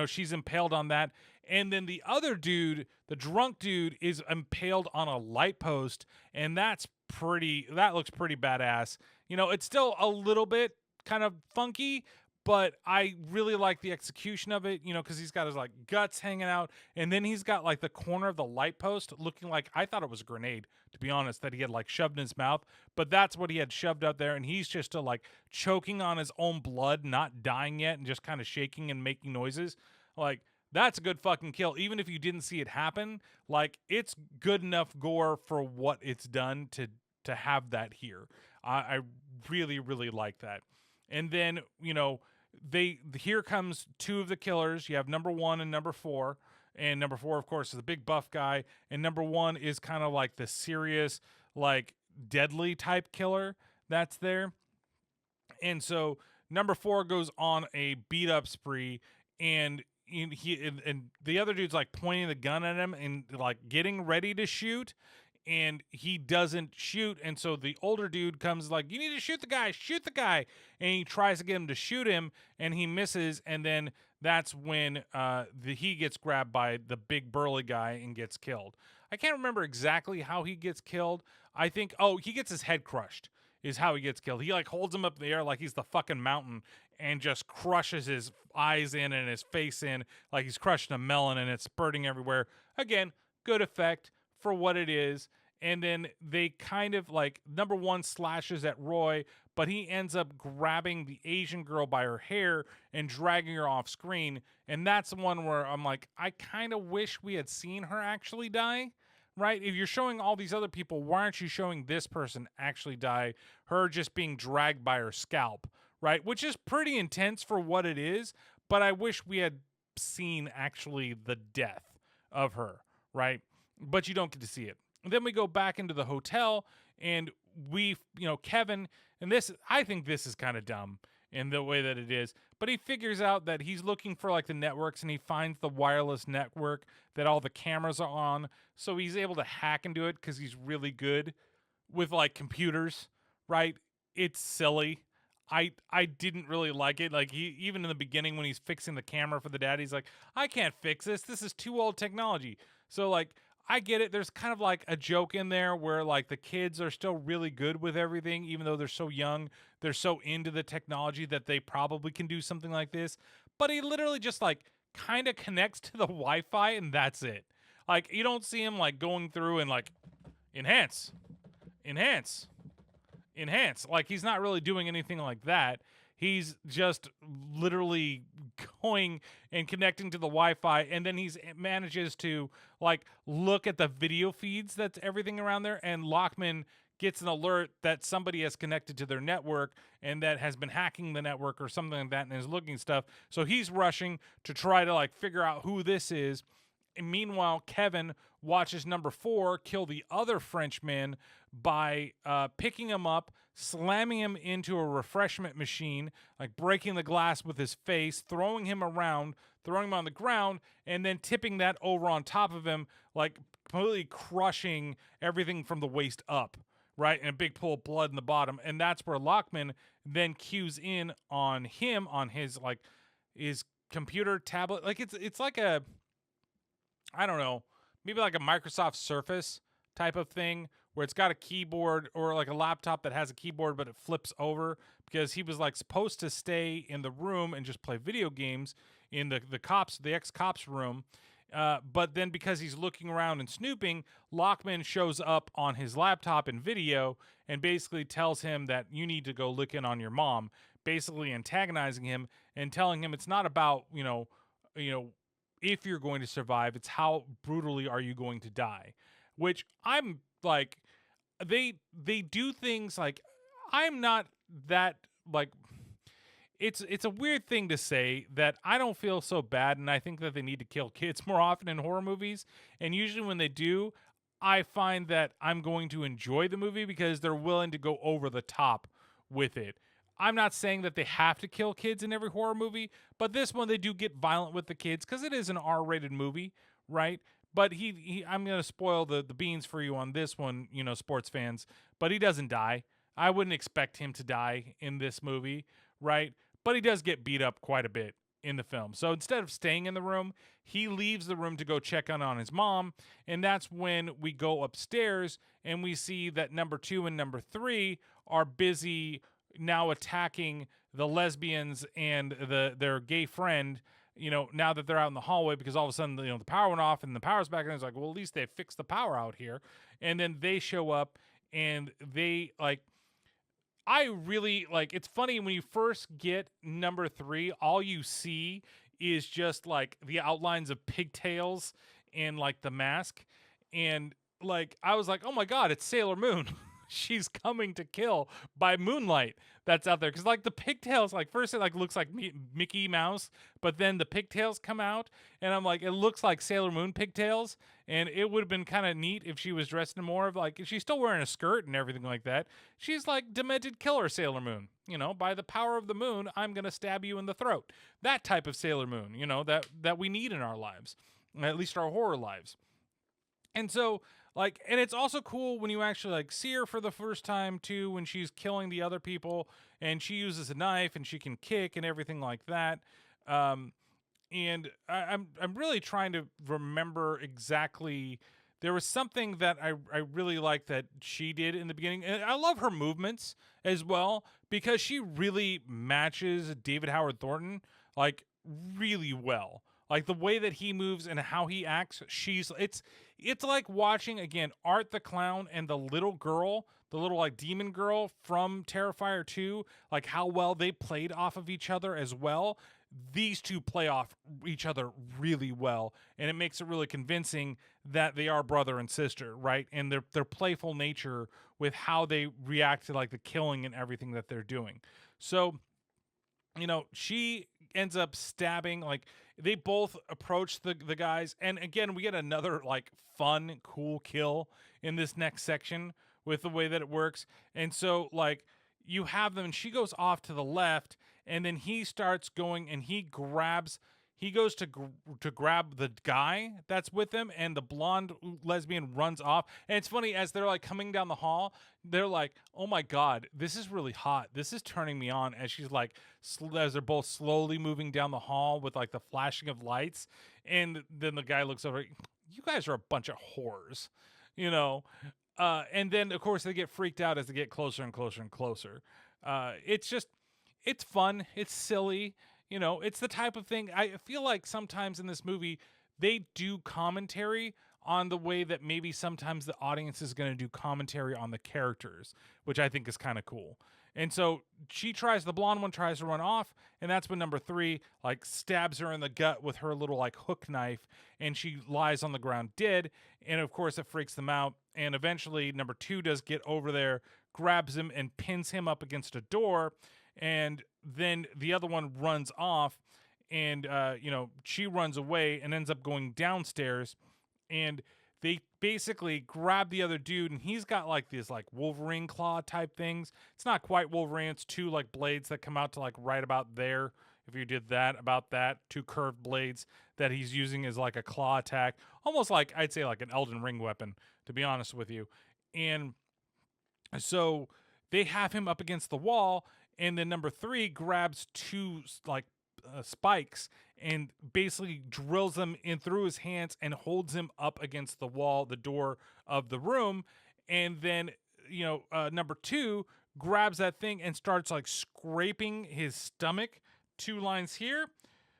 She's impaled on that. And then the other dude, the drunk dude, is impaled on a light post, and that looks pretty badass. It's still a little bit kind of funky, but I really like the execution of it, because he's got his like guts hanging out, and then he's got like the corner of the light post looking like, I thought it was a grenade, to be honest, that he had like shoved in his mouth, but that's what he had shoved up there, and he's just like choking on his own blood, not dying yet, and just kind of shaking and making noises. Like, that's a good fucking kill. Even if you didn't see it happen, like, it's good enough gore for what it's done to have that here. I really, really like that. And then, here comes two of the killers. You have number 1 and number 4. And number 4, of course, is the big buff guy. And number 1 is kind of like the serious, like, deadly type killer that's there. And so number 4 goes on a beat up spree, and the other dude's like pointing the gun at him and like getting ready to shoot, and he doesn't shoot. And so the older dude comes like, you need to shoot the guy. And he tries to get him to shoot him, and he misses. And then that's when he gets grabbed by the big burly guy and gets killed. I can't remember exactly how he gets killed. I think, he gets his head crushed is how he gets killed. He like holds him up in the air like he's the fucking mountain, and just crushes his eyes in and his face in like he's crushing a melon, and it's spurting everywhere. Again, good effect for what it is. And then they kind of like, number 1 slashes at Roy, but he ends up grabbing the Asian girl by her hair and dragging her off screen. And that's the one where I'm like, I kind of wish we had seen her actually die, right? If you're showing all these other people, why aren't you showing this person actually die? Her just being dragged by her scalp, right? Which is pretty intense for what it is, but I wish we had seen actually the death of her, right? But you don't get to see it. And then we go back into the hotel, and we, Kevin, and this, I think this is kind of dumb in the way that it is, but he figures out that he's looking for like the networks, and he finds the wireless network that all the cameras are on. So he's able to hack into it because he's really good with like computers, right? It's silly. I didn't really like it. Like he even in the beginning when he's fixing the camera for the dad, he's like, I can't fix this. This is too old technology. So like I get it. There's kind of like a joke in there where like the kids are still really good with everything, even though they're so young. They're so into the technology that they probably can do something like this. But he literally just like kind of connects to the Wi-Fi and that's it. Like you don't see him like going through and like enhance, enhance, enhance. Like he's not really doing anything like that. He's just literally going and connecting to the Wi-Fi, and then he's manages to like look at the video feeds that's everything around there, and Lockman gets an alert that somebody has connected to their network and that has been hacking the network or something like that and is looking stuff. So he's rushing to try to like figure out who this is. And meanwhile, Kevin watches number 4 kill the other Frenchman by picking him up, slamming him into a refreshment machine, like breaking the glass with his face, throwing him around, throwing him on the ground, and then tipping that over on top of him, like completely crushing everything from the waist up, right? And a big pool of blood in the bottom. And that's where Lockman then cues in on him on his like his computer tablet. Like it's like a, I don't know, maybe like a Microsoft Surface type of thing where it's got a keyboard, or like a laptop that has a keyboard but it flips over, because he was like supposed to stay in the room and just play video games in the ex-cops room. But then because he's looking around and snooping, Lockman shows up on his laptop in video and basically tells him that you need to go look in on your mom, basically antagonizing him and telling him it's not about, if you're going to survive, it's how brutally are you going to die. Which I'm like, they do things like, I'm not that like, it's a weird thing to say that I don't feel so bad, and I think that they need to kill kids more often in horror movies. And usually when they do, I find that I'm going to enjoy the movie because they're willing to go over the top with it. I'm not saying that they have to kill kids in every horror movie, but this one they do get violent with the kids because it is an R-rated movie, right? But I'm going to spoil the beans for you on this one, sports fans, but he doesn't die. I wouldn't expect him to die in this movie, right? But he does get beat up quite a bit in the film. So instead of staying in the room, he leaves the room to go check on his mom, and that's when we go upstairs and we see that number 2 and number 3 are busy now attacking the lesbians and their gay friend, now that they're out in the hallway, because all of a sudden, the power went off and the power's back, and it's like, well, at least they fixed the power out here. And then they show up and they like, I really like, it's funny when you first get number 3, all you see is just like the outlines of pigtails and like the mask. And like, I was like, oh my God, it's Sailor Moon. She's coming to kill by moonlight that's out there, because like the pigtails, like first it like looks like Mickey Mouse, but then the pigtails come out and I'm like, it looks like Sailor Moon pigtails. And it would have been kind of neat if she was dressed in more of like, she's still wearing a skirt and everything like that. She's like demented killer Sailor Moon, by the power of the moon, I'm gonna stab you in the throat. That type of Sailor Moon, that we need in our lives, at least our horror lives. And so, like, and it's also cool when you actually like see her for the first time too, when she's killing the other people and she uses a knife and she can kick and everything like that. And I'm really trying to remember exactly. There was something that I really like that she did in the beginning, and I love her movements as well because she really matches David Howard Thornton like really well. Like the way that he moves and how he acts, it's like watching again Art the Clown and the little girl, the little like demon girl from Terrifier 2, like how well they played off of each other as well. These two play off each other really well, and it makes it really convincing that they are brother and sister, right? And their playful nature with how they react to like the killing and everything that they're doing. So, she ends up stabbing, like they both approach the guys. And again, we get another like fun, cool kill in this next section with the way that it works. And so like you have them and she goes off to the left and then he starts going and he goes to grab the guy that's with him, and the blonde lesbian runs off. And it's funny, as they're like coming down the hall, they're like, "Oh my god, this is really hot. This is turning me on." As she's like, as they're both slowly moving down the hall with like the flashing of lights, and then the guy looks over, "You guys are a bunch of whores," you know. And then of course they get freaked out as they get closer and closer and closer. It's just, it's fun. It's silly. It's the type of thing I feel like sometimes in this movie they do commentary on the way that maybe sometimes the audience is going to do commentary on the characters, which I think is kind of cool. And so the blonde one tries to run off, and that's when number 3 like stabs her in the gut with her little like hook knife, and she lies on the ground dead. And of course it freaks them out. And eventually number 2 does get over there, grabs him and pins him up against a door. And then the other one runs off, and she runs away and ends up going downstairs, and they basically grab the other dude, and he's got like these like Wolverine claw type things. It's not quite Wolverine, it's 2 like blades that come out to like right about there. If you did that, about that, 2 curved blades that he's using as like a claw attack, almost like, I'd say, like an Elden Ring weapon, to be honest with you. And so they have him up against the wall, and then number 3 grabs 2 like spikes and basically drills them in through his hands and holds him up against the wall, the door of the room. And then number 2 grabs that thing and starts like scraping his stomach, 2 lines here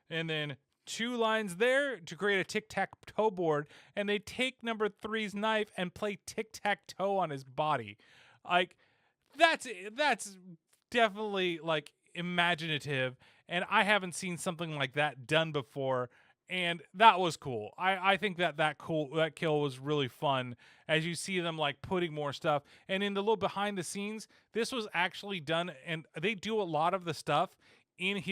and then 2 lines there to create a tic-tac-toe board. And they take number 3's knife and play tic-tac-toe on his body. Like, that's definitely like imaginative, and I haven't seen something like that done before, and that was cool. I think that kill was really fun, as you see them like putting more stuff. And in the little behind the scenes, this was actually done, and they do a lot of the stuff in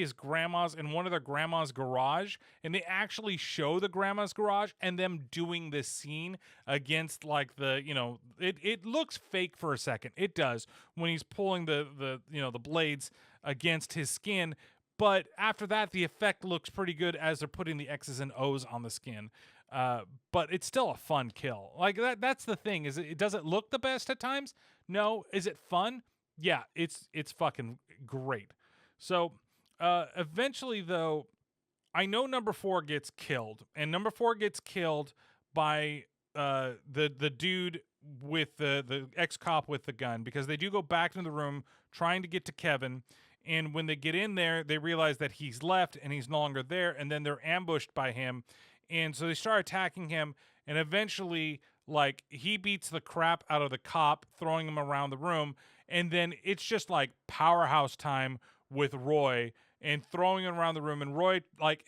one of their grandma's garage, and they actually show the grandma's garage and them doing this scene against like it looks fake for a second. It does, when he's pulling the blades against his skin, but after that the effect looks pretty good as they're putting the X's and O's on the skin. But it's still a fun kill. Like that's the thing, is it doesn't look the best at times. No. Is it fun? Yeah, it's fucking great. So eventually, though, I know number 4 gets killed, and number 4 gets killed by the dude with the ex-cop with the gun, because they do go back into the room trying to get to Kevin, and when they get in there, they realize that he's left and he's no longer there, and then they're ambushed by him, and so they start attacking him, and eventually, like, he beats the crap out of the cop, throwing him around the room, and then it's just like powerhouse time with Roy, and throwing him around the room. And Roy, like,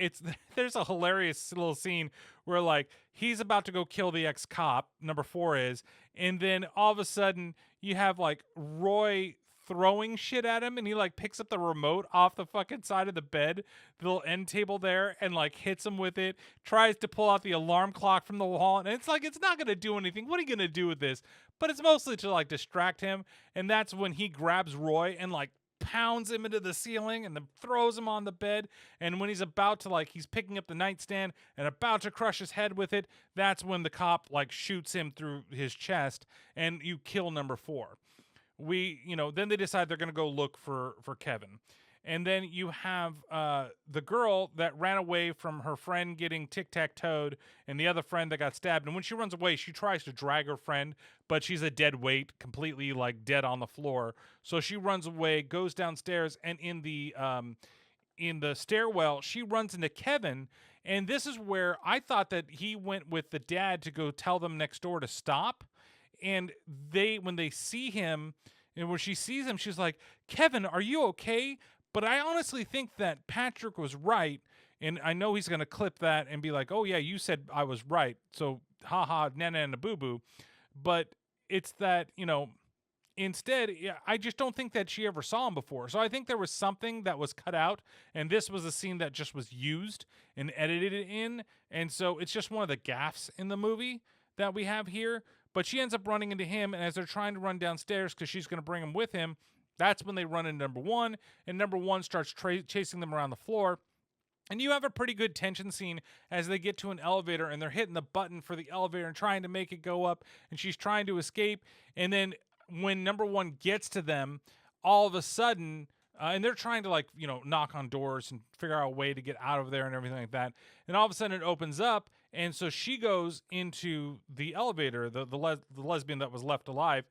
there's a hilarious little scene where like he's about to go kill the ex-cop, number 4 is, and then all of a sudden you have like Roy throwing shit at him, and he like picks up the remote off the fucking side of the bed, the little end table there, and like hits him with it, tries to pull out the alarm clock from the wall, and it's like, it's not gonna do anything. What are you gonna do with this? But it's mostly to like distract him. And that's when he grabs Roy and like pounds him into the ceiling and then throws him on the bed. And when he's about to he's picking up the nightstand and about to crush his head with it, that's when the cop like shoots him through his chest, and you kill number 4. Then they decide they're going to go look for Kevin. And then you have the girl that ran away from her friend getting tic-tac-toed, and the other friend that got stabbed. And when she runs away, she tries to drag her friend, but she's a dead weight, completely like dead on the floor. So she runs away, goes downstairs, and in the stairwell, she runs into Kevin. And this is where I thought that he went with the dad to go tell them next door to stop. And when they see him, and when she sees him, she's like, "Kevin, are you okay?" But I honestly think that Patrick was right, and I know he's going to clip that and be like, "Oh yeah, you said I was right, so haha, nana and a boo-boo." But it's that, instead, yeah, I just don't think that she ever saw him before. So I think there was something that was cut out, and this was a scene that just was used and edited in, and so it's just one of the gaffes in the movie that we have here. But she ends up running into him, and as they're trying to run downstairs because she's going to bring him with him, That's when they run into number one, and number one starts chasing them around the floor. And you have a pretty good tension scene as they get to an elevator and they're hitting the button for the elevator and trying to make it go up, and she's trying to escape. And then when number one gets to them, all of a sudden, and they're trying to, like, knock on doors and figure out a way to get out of there and everything like that. And all of a sudden it opens up, and so she goes into the elevator, the lesbian that was left alive,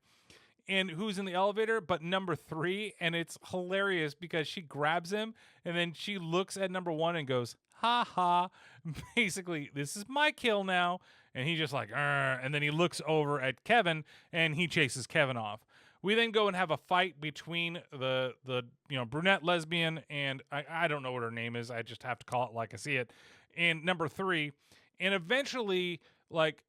and who's in the elevator but number three. And it's hilarious because she grabs him and then she looks at number one and goes, ha ha, basically, this is my kill now. And he just like, and then he looks over at Kevin and he chases Kevin off. We then go and have a fight between the brunette lesbian and I don't know what her name is, I just have to call it like I see it, and number three. And eventually, like,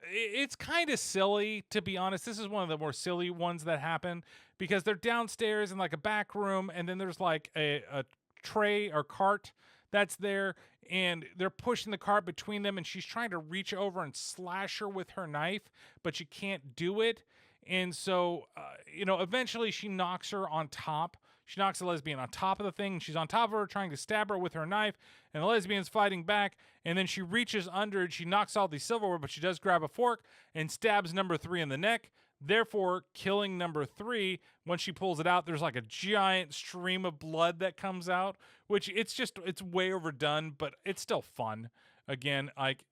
it's kind of silly, to be honest. This is one of the more silly ones that happen because they're downstairs in like a back room, and then there's like a tray or cart that's there, and they're pushing the cart between them, and she's trying to reach over and slash her with her knife, but she can't do it. And so, eventually she knocks her on top. She knocks the lesbian on top of the thing. She's on top of her, trying to stab her with her knife, and the lesbian's fighting back. And then she reaches under and she knocks all the silverware, but she does grab a fork and stabs number three in the neck, therefore killing number three. When she pulls it out, there's like a giant stream of blood that comes out, which it's way overdone, but it's still fun. Again, like,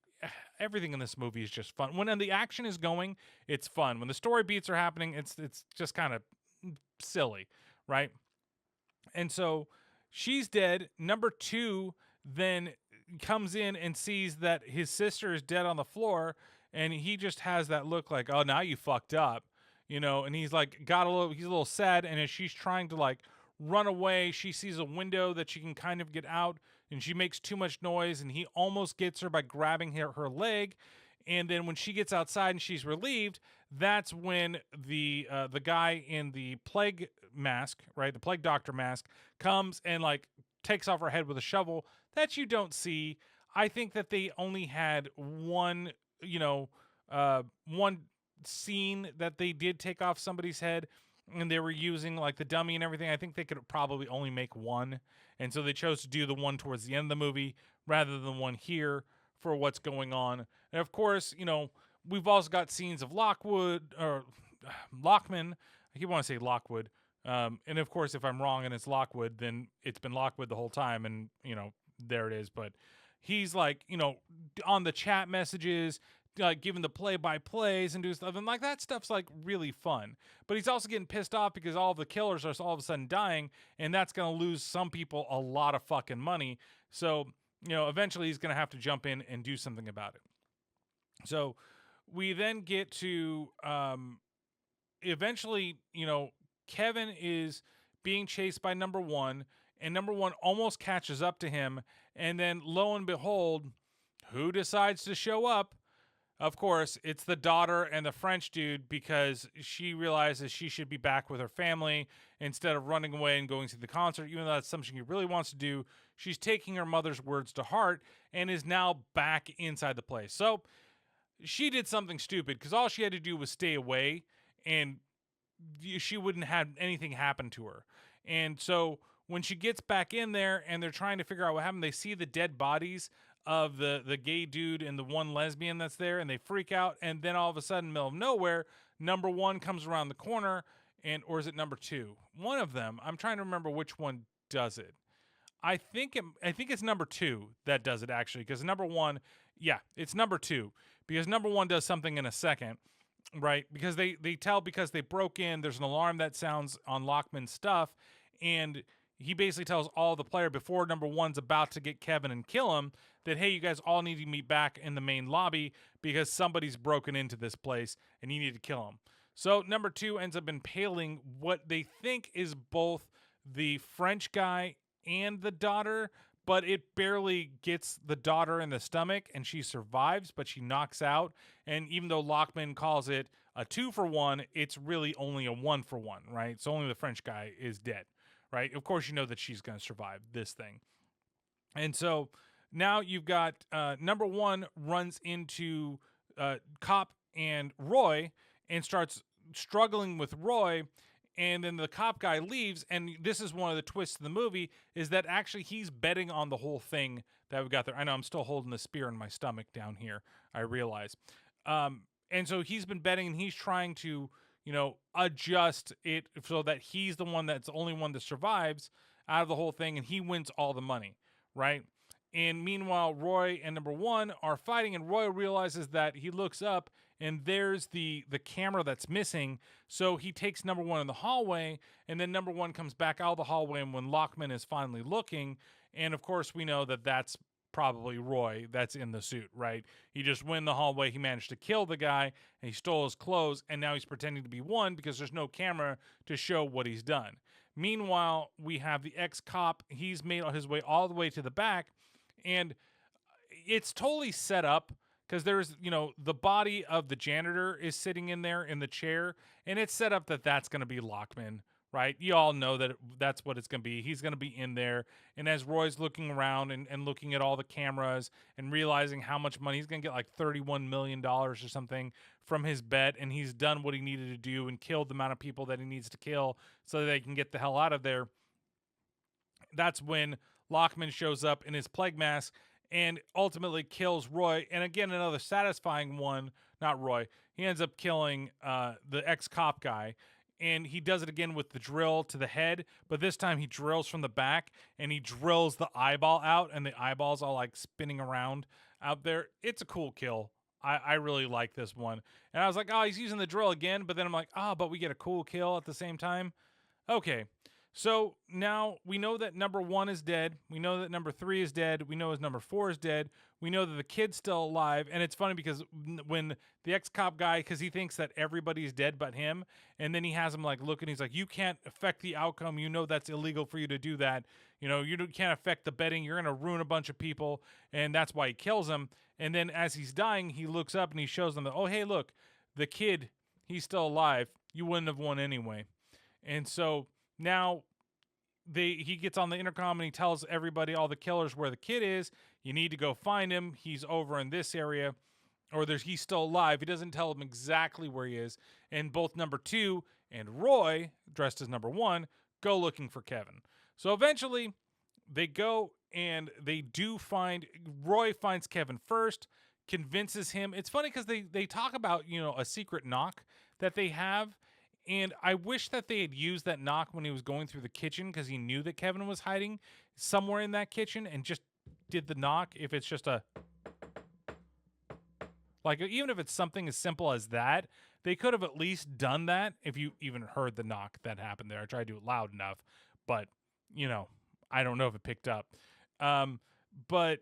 everything in this movie is just fun. When the action is going, it's fun. When the story beats are happening, it's just kind of silly, right? And so she's dead. Number two then comes in and sees that his sister is dead on the floor, and he just has that look like, oh, now you fucked up, and he's like he's a little sad. And as she's trying to like run away, she sees a window that she can kind of get out, and she makes too much noise, and he almost gets her by grabbing her leg. And then when she gets outside and she's relieved, that's when the guy in the plague mask, right, the plague doctor mask, comes and like takes off her head with a shovel that you don't see. I think that they only had one scene that they did take off somebody's head, and they were using like the dummy and everything. I think they could probably only make one, and so they chose to do the one towards the end of the movie rather than one here for what's going on. And of course, we've also got scenes of Lockwood or Lockman. I keep wanting to say Lockwood. And of course, if I'm wrong and it's Lockwood, then it's been Lockwood the whole time, and there it is. But he's like, on the chat messages, like giving the play-by-plays and do stuff, and like that stuff's like really fun. But he's also getting pissed off because all the killers are all of a sudden dying, and that's gonna lose some people a lot of fucking money. So eventually he's gonna have to jump in and do something about it. So we then get to eventually, Kevin is being chased by number one, and number one almost catches up to him, and then lo and behold, who decides to show up? Of course, it's the daughter and the French dude, because she realizes she should be back with her family instead of running away and going to the concert. Even though that's something she really wants to do, she's taking her mother's words to heart and is now back inside the place. So she did something stupid because all she had to do was stay away, and she wouldn't have anything happen to her. And so when she gets back in there and they're trying to figure out what happened, they see the dead bodies of the gay dude and the one lesbian that's there, and they freak out. And then all of a sudden, middle of nowhere, number one comes around the corner, or is it number two? One of them. I'm trying to remember which one does it. I think it's number two that does it, actually, because number one, yeah, it's number two, because number one does something in a second, right? Because they tell, because they broke in, there's an alarm that sounds on Lockman's stuff, and he basically tells all the player before number one's about to get Kevin and kill him that, hey, you guys all need to meet back in the main lobby because somebody's broken into this place and you need to kill him. So number two ends up impaling what they think is both the French guy and the daughter, but it barely gets the daughter in the stomach, and she survives, but she knocks out. And even though Lockman calls it a 2-for-1, it's really only a 1-for-1, right? So only the French guy is dead. Right? Of course, you know that she's going to survive this thing. And so now you've got number one runs into Cop and Roy and starts struggling with Roy. And then the cop guy leaves, and this is one of the twists of the movie, is that actually he's betting on the whole thing that we got there. I know I'm still holding the spear in my stomach down here, I realize. And so he's been betting, and he's trying to, adjust it so that he's the one that's the only one that survives out of the whole thing, and he wins all the money, right? And meanwhile, Roy and number one are fighting, and Roy realizes that he looks up and there's the camera that's missing. So he takes number one in the hallway, and then number one comes back out of the hallway. And when Lockman is finally looking, and of course we know that that's probably Roy that's in the suit, right? He just went in the hallway, he managed to kill the guy, and he stole his clothes, and now he's pretending to be one because there's no camera to show what he's done. Meanwhile, we have the ex-cop. He's made his way all the way to the back, and it's totally set up because there's, the body of the janitor is sitting in there in the chair, and it's set up that that's going to be Lockman, right? You all know that that's what it's going to be. He's going to be in there, and as Roy's looking around and looking at all the cameras and realizing how much money, he's going to get like $31 million or something from his bet, and he's done what he needed to do and killed the amount of people that he needs to kill so that they can get the hell out of there. That's when Lockman shows up in his plague mask and ultimately kills Roy. And again, another satisfying one. Not Roy. He ends up killing the ex-cop guy. And he does it again with the drill to the head. But this time he drills from the back and he drills the eyeball out. And the eyeball's all like spinning around out there. It's a cool kill. I really like this one. And I was like, oh, he's using the drill again. But then I'm like, oh, but we get a cool kill at the same time. Okay. So now we know that number one is dead. We know that number three is dead. We know his number four is dead. We know that the kid's still alive. And it's funny because when the ex-cop guy, because he thinks that everybody's dead but him, and then he has him like look and he's like, you can't affect the outcome. You know that's illegal for you to do that. You can't affect the betting. You're going to ruin a bunch of people. And that's why he kills him. And then as he's dying, he looks up and he shows them that, oh, hey, look, the kid, he's still alive. You wouldn't have won anyway. And so now he gets on the intercom and he tells everybody, all the killers, where the kid is. You need to go find him. He's over in this area, or he's still alive. He doesn't tell them exactly where he is. And both number two and Roy, dressed as number one, go looking for Kevin. So eventually they go and they do find, Roy finds Kevin first, convinces him. It's funny because they talk about, a secret knock that they have. And I wish that they had used that knock when he was going through the kitchen, because he knew that Kevin was hiding somewhere in that kitchen, and just did the knock. If it's just even if it's something as simple as that, they could have at least done that if you even heard the knock that happened there. I tried to do it loud enough, but, I don't know if it picked up. But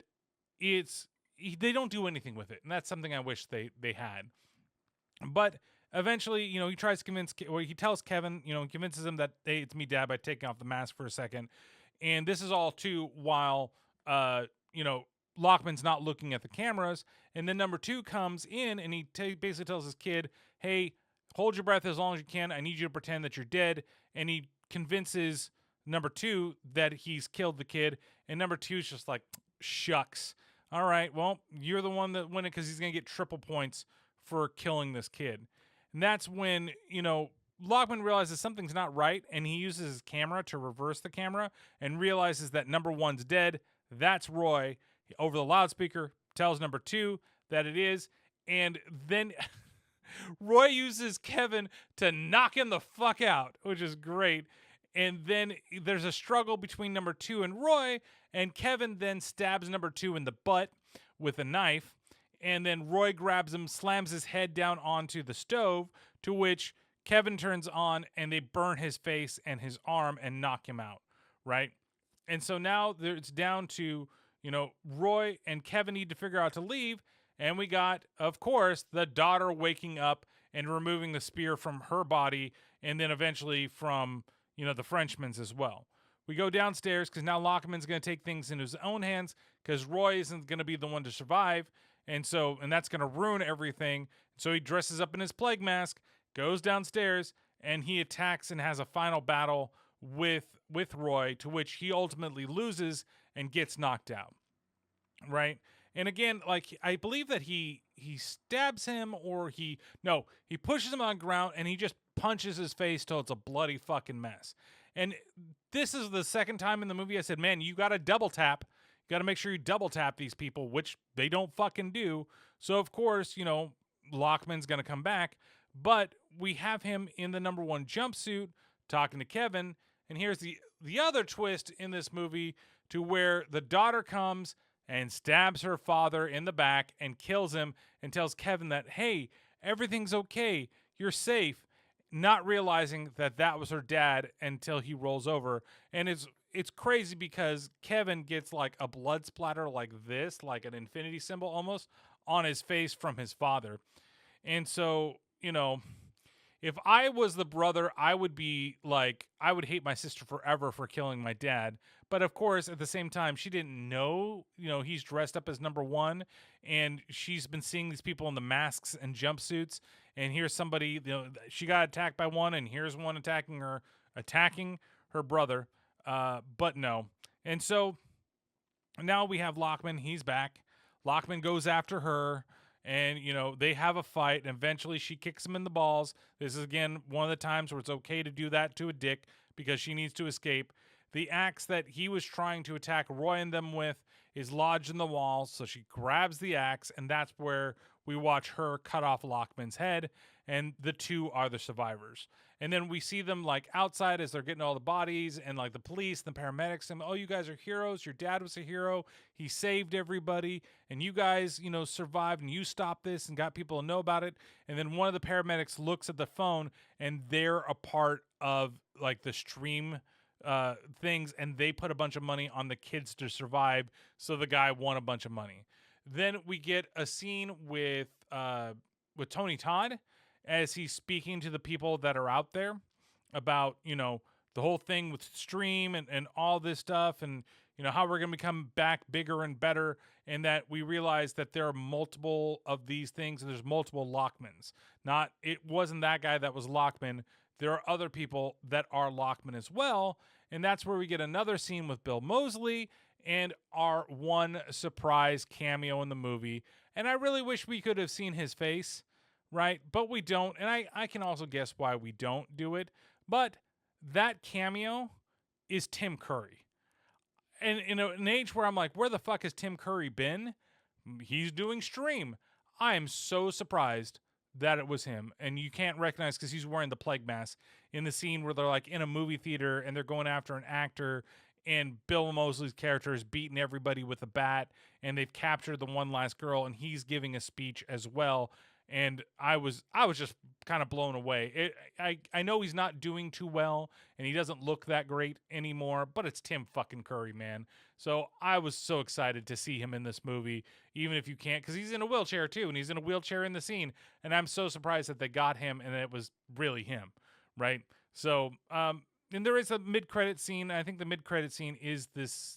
they don't do anything with it, and that's something I wish they had. But eventually, he tries to convince, or he tells Kevin, convinces him that, hey, it's me, Dad, by taking off the mask for a second. And this is all too while, Lockman's not looking at the cameras. And then number two comes in and he basically tells his kid, hey, hold your breath as long as you can. I need you to pretend that you're dead. And he convinces number two that he's killed the kid. And number two's just like, shucks. All right, well, you're the one that won it, because he's going to get triple points for killing this kid. And that's when, Lockman realizes something's not right, and he uses his camera to reverse the camera and realizes that number one's dead. That's Roy. Over the loudspeaker, tells number two that it is. And then Roy uses Kevin to knock him the fuck out, which is great. And then there's a struggle between number two and Roy, and Kevin then stabs number two in the butt with a knife. And then Roy grabs him, slams his head down onto the stove, to which Kevin turns on, and they burn his face and his arm and knock him out, right? And so now it's down to, Roy and Kevin need to figure out to leave. And we got, of course, the daughter waking up and removing the spear from her body, and then eventually from, the Frenchman's as well. We go downstairs because now Lockman's going to take things in his own hands, because Roy isn't going to be the one to survive. And that's going to ruin everything. So he dresses up in his plague mask, goes downstairs, and he attacks and has a final battle with Roy, to which he ultimately loses and gets knocked out. Right? And again, I believe that he stabs him, or he pushes him on the ground, and he just punches his face till it's a bloody fucking mess. And this is the second time in the movie I said, man, you got to double tap. You got to make sure you double tap these people, which they don't fucking do. So, of course, Lockman's going to come back. But we have him in the number one jumpsuit talking to Kevin. And here's the other twist in this movie to where the daughter comes and stabs her father in the back and kills him and tells Kevin that, hey, everything's okay. You're safe. Not realizing that that was her dad until he rolls over. And it's crazy because Kevin gets like a blood splatter like this, like an infinity symbol almost, on his face from his father. And so, if I was the brother, I would be like, I would hate my sister forever for killing my dad. But of course, at the same time, she didn't know, he's dressed up as number one, and she's been seeing these people in the masks and jumpsuits. And here's somebody, she got attacked by one, and here's one attacking her brother. But no. And so now we have Lockman. He's back. Lockman goes after her. And, they have a fight, and eventually she kicks him in the balls. This is, again, one of the times where it's okay to do that to a dick because she needs to escape. The axe that he was trying to attack Roy and them with is lodged in the wall, so she grabs the axe, and that's where we watch her cut off Lockman's head, and the two are the survivors. And then we see them, like, outside as they're getting all the bodies, and, like, the police, the paramedics, and, oh, you guys are heroes. Your dad was a hero. He saved everybody, and you guys, survived, and you stopped this and got people to know about it. And then one of the paramedics looks at the phone, and they're a part of, like, the stream things, and they put a bunch of money on the kids to survive, so the guy won a bunch of money. Then we get a scene with Tony Todd as he's speaking to the people that are out there about, the whole thing with stream and all this stuff, and, how we're going to become back bigger and better, and that we realize that there are multiple of these things, and there's multiple Lockmans. It wasn't that guy that was Lockman. There are other people that are Lockman as well, and that's where we get another scene with Bill Moseley and our one surprise cameo in the movie. And I really wish we could have seen his face, right? But we don't, and I can also guess why we don't do it. But that cameo is Tim Curry. And in an age where I'm like, where the fuck has Tim Curry been? He's doing stream. I am so surprised that it was him, and you can't recognize because he's wearing the plague mask in the scene where they're like in a movie theater and they're going after an actor, and Bill Moseley's character is beating everybody with a bat, and they've captured the one last girl, and he's giving a speech as well. And I was just kind of blown away. I know he's not doing too well, and he doesn't look that great anymore, but it's Tim fucking Curry, man. So I was so excited to see him in this movie, even if you can't, because he's in a wheelchair too, and he's in a wheelchair in the scene. And I'm so surprised that they got him, and it was really him, right? So, and there is a mid-credit scene. I think the mid-credit scene is this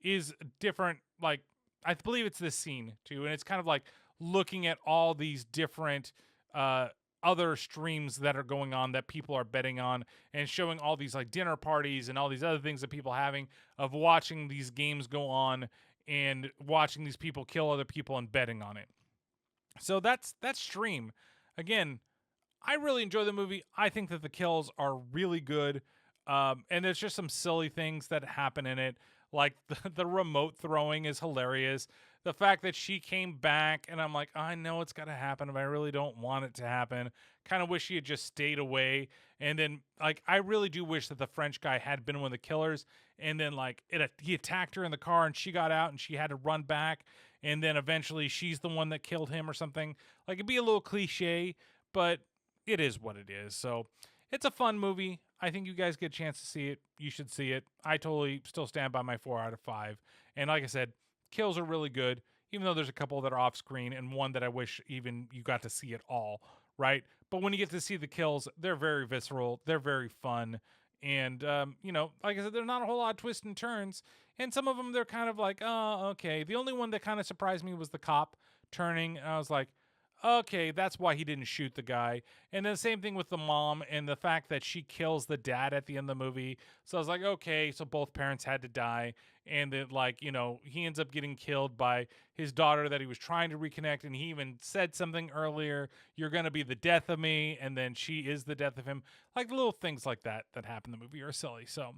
is different. Like, I believe it's this scene too, and it's kind of like looking at all these different other streams that are going on that people are betting on, and showing all these like dinner parties and all these other things that people are having of watching these games go on and watching these people kill other people and betting on it. So that's stream. Again, I really enjoy the movie. I think that the kills are really good. And there's just some silly things that happen in it. Like the remote throwing is hilarious. The fact that she came back, and I'm like, I know it's got to happen, but I really don't want it to happen. Kind of wish she had just stayed away. And then, like, I really do wish that the French guy had been one of the killers. And then, like, he attacked her in the car, and she got out, and she had to run back. And then eventually she's the one that killed him or something. Like, it'd be a little cliche, but it is what it is. So it's a fun movie. I think you guys get a chance to see it. You should see it. I totally still stand by my 4 out of 5. And like I said, kills are really good, even though there's a couple that are off screen and one that I wish even you got to see it all, right? But when you get to see the kills, they're very visceral. They're very fun. And, like I said, there's not a whole lot of twists and turns. And some of them, they're kind of like, oh, okay. The only one that kind of surprised me was the cop turning. And I was like, okay, that's why he didn't shoot the guy. And then same thing with the mom and the fact that she kills the dad at the end of the movie. So I was like, okay, so both parents had to die. And that, like, you know, he ends up getting killed by his daughter that he was trying to reconnect. And he even said something earlier, you're going to be the death of me. And then she is the death of him. Like little things like that that happen in the movie are silly. So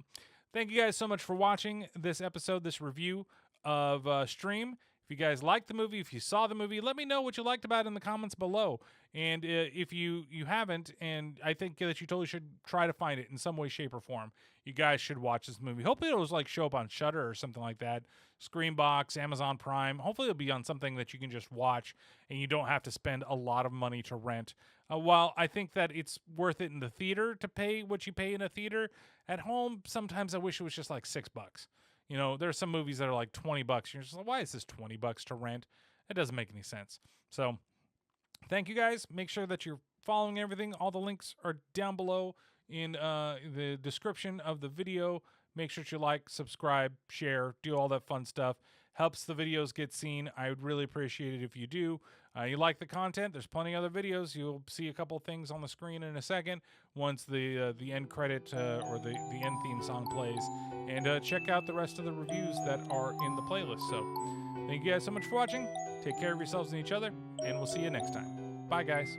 thank you guys so much for watching this episode, this review of Stream. If you guys liked the movie, if you saw the movie, let me know what you liked about it in the comments below. And if you haven't, and I think that you totally should try to find it in some way, shape, or form, you guys should watch this movie. Hopefully it'll like show up on Shudder or something like that, Screenbox, Amazon Prime. Hopefully it'll be on something that you can just watch and you don't have to spend a lot of money to rent. While I think that it's worth it in the theater to pay what you pay in a theater, at home sometimes I wish it was just like $6. You know, there's some movies that are like $20. You're just like, why is this $20 to rent? It doesn't make any sense. So thank you guys. Make sure that you're following everything. All the links are down below in the description of the video. Make sure that you like, subscribe, share, do all that fun stuff. Helps the videos get seen. I would really appreciate it if you do. You like the content, there's plenty of other videos. You'll see a couple things on the screen in a second once the end credit or the end theme song plays. And check out the rest of the reviews that are in the playlist. So thank you guys so much for watching. Take care of yourselves and each other, and we'll see you next time. Bye, guys.